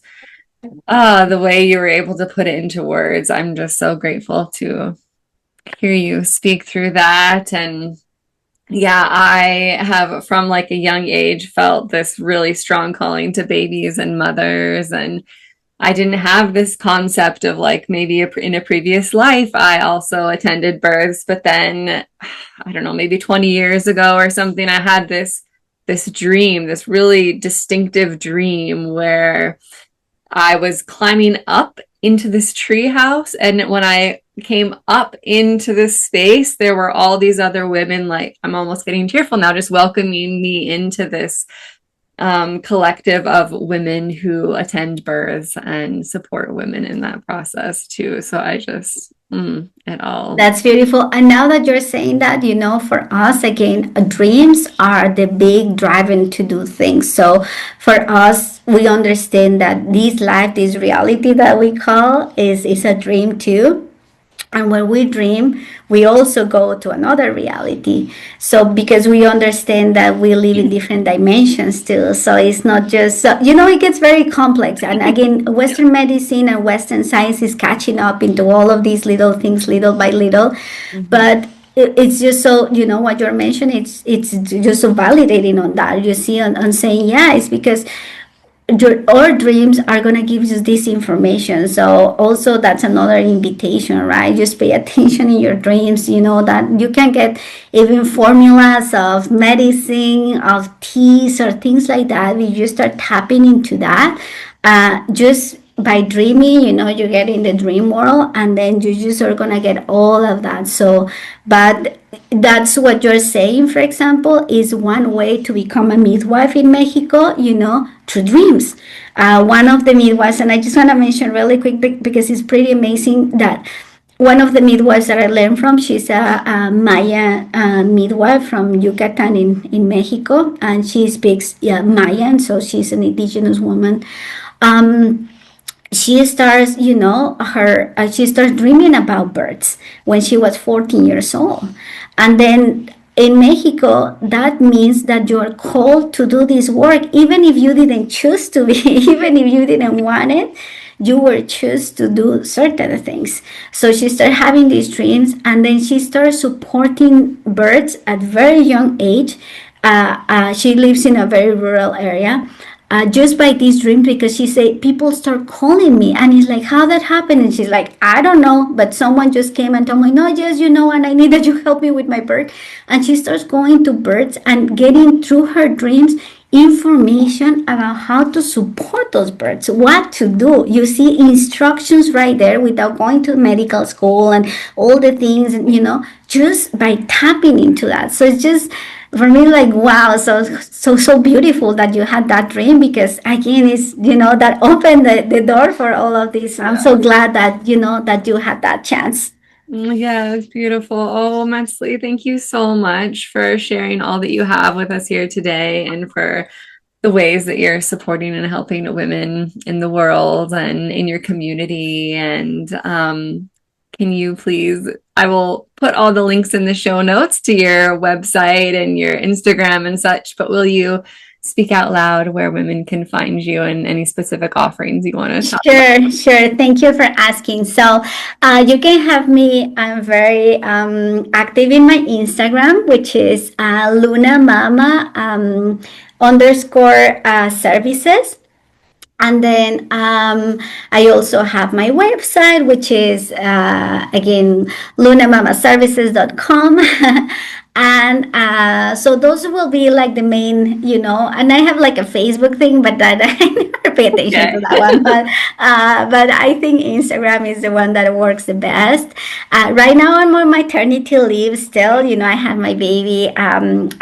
the way you were able to put it into words, I'm just so grateful to hear you speak through that. And yeah, I have from like a young age felt this really strong calling to babies and mothers. And I didn't have this concept of like maybe in a previous life, I also attended births, but then I don't know, maybe 20 years ago or something, I had this dream, this really distinctive dream where I was climbing up into this tree house. And when I came up into this space, there were all these other women, like, I'm almost getting tearful now, just welcoming me into this collective of women who attend births and support women in that process too. So I just, it all.
That's beautiful. And now that you're saying that, for us, again, dreams are the big driving to do things. So for us, we understand that this life, this reality that we call is a dream too. And when we dream, we also go to another reality. So because we understand that we live in different dimensions too. So it's not just, it gets very complex. And again, Western medicine and Western science is catching up into all of these little things, little by little. Mm-hmm. But it's just so, what you're mentioning, it's just so validating on that. You see, on saying, yeah, it's because our dreams are going to give you this information. So also that's another invitation, right? Just pay attention in your dreams, that you can get even formulas of medicine, of teas or things like that. If you start tapping into that, just by dreaming, you get in the dream world, and then you just are going to get all of that. So, but that's what you're saying, for example, is one way to become a midwife in Mexico, through dreams. One of the midwives, and I just want to mention really quick because it's pretty amazing, that one of the midwives that I learned from, she's a Maya midwife from Yucatan in Mexico, and she speaks Mayan, so she's an indigenous woman. She starts, she starts dreaming about birds when she was 14 years old. And then in Mexico, that means that you're called to do this work, even if you didn't choose to be, even if you didn't want it, you were choose to do certain things. So she started having these dreams, and then she started supporting birds at very young age. She lives in a very rural area. Just by this dream, because she said people start calling me, and he's like, how that happened? And she's like, I don't know, but someone just came and told me, no, yes, and I need that you help me with my bird. And she starts going to birds and getting through her dreams information about how to support those births, what to do. You see instructions right there without going to medical school and all the things, just by tapping into that. So it's just, for me, like, wow, so beautiful that you had that dream, because again, it's, that opened the door for all of this. I'm so glad that, that you had that chance.
Yeah, it's beautiful. Oh, Metzli, thank you so much for sharing all that you have with us here today, and for the ways that you're supporting and helping women in the world and in your community. And can you please, I will put all the links in the show notes to your website and your Instagram and such, but will you speak out loud where women can find you and any specific offerings you want to talk about?
Sure. Thank you for asking. So you can have me. I'm very active in my Instagram, which is Lunar Mama underscore services. And then I also have my website, which is, again, lunamamaservices.com. And so those will be like the main, and I have like a Facebook thing, but that I never pay attention to that one. But I think Instagram is the one that works the best. Right now I'm on maternity leave still. I had my baby on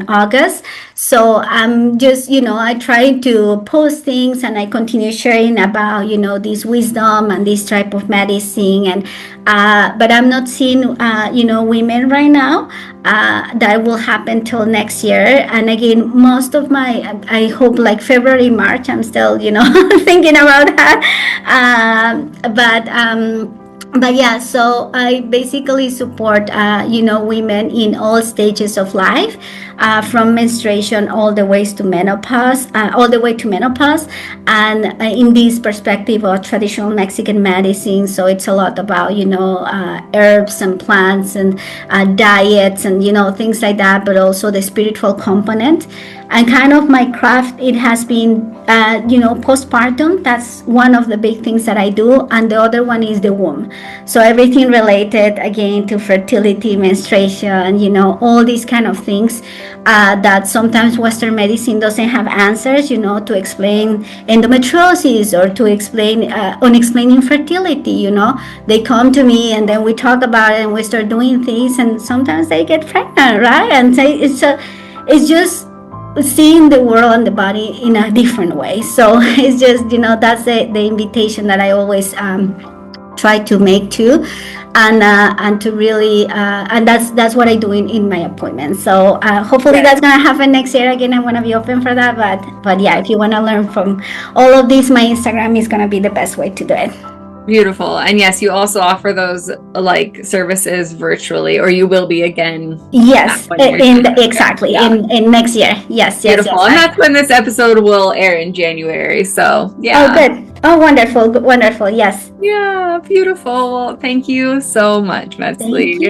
August. So I'm just, I try to post things, and I continue sharing about, this wisdom and this type of medicine. And but I'm not seeing, women right now. That will happen till next year. And again, most of I hope like February, March, I'm still, thinking about that. But yeah, so I basically support, women in all stages of life, from menstruation all the way to menopause, and in this perspective of traditional Mexican medicine. So it's a lot about, herbs and plants and diets and, things like that, but also the spiritual component. And kind of my craft, it has been, postpartum. That's one of the big things that I do. And the other one is the womb. So everything related, again, to fertility, menstruation, all these kind of things that sometimes Western medicine doesn't have answers, to explain endometriosis or to explain unexplained infertility. They come to me, and then we talk about it, and we start doing things, and sometimes they get pregnant, right? And say it's just seeing the world and the body in a different way. So it's just, that's the invitation that I always try to make too, and to really, and that's what I do in my appointments. So hopefully that's gonna happen next year. Again, I'm gonna be open for that. But yeah, if you want to learn from all of this, my Instagram is gonna be the best way to do it.
Beautiful. And yes, you also offer those like services virtually, or you will be again.
Yes, exactly. Yeah. In next year. Yes.
Beautiful. Yes, and that's when this episode will air in January. So yeah.
Oh, good. Oh, wonderful. Yes.
Yeah, beautiful. Thank you so much, Metzli.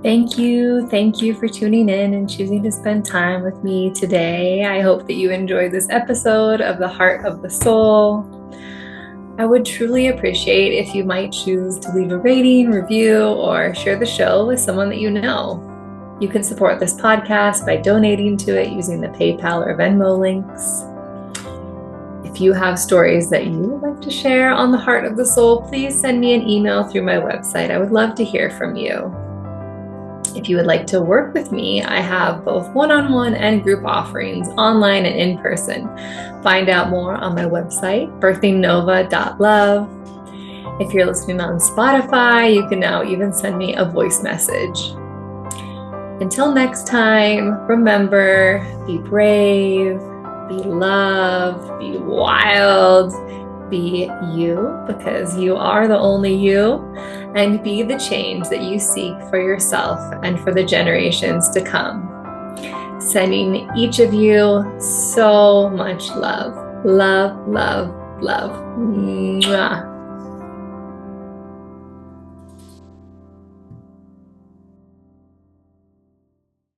Thank you.
Thank you for tuning in and choosing to spend time with me today. I hope that you enjoyed this episode of The Heart of the Soul. I would truly appreciate if you might choose to leave a rating, review, or share the show with someone that you know. You can support this podcast by donating to it using the PayPal or Venmo links. If you have stories that you would like to share on The Heart of the Soul, please send me an email through my website. I would love to hear from you. If you would like to work with me, I have both one-on-one and group offerings, online and in person. Find out more on my website, birthingnova.love. If you're listening on Spotify, you can now even send me a voice message. Until next time, remember, be brave, be loved, be wild, be you, because you are the only you, and be the change that you seek for yourself and for the generations to come. Sending each of you so much love. Love, love, love. Mwah.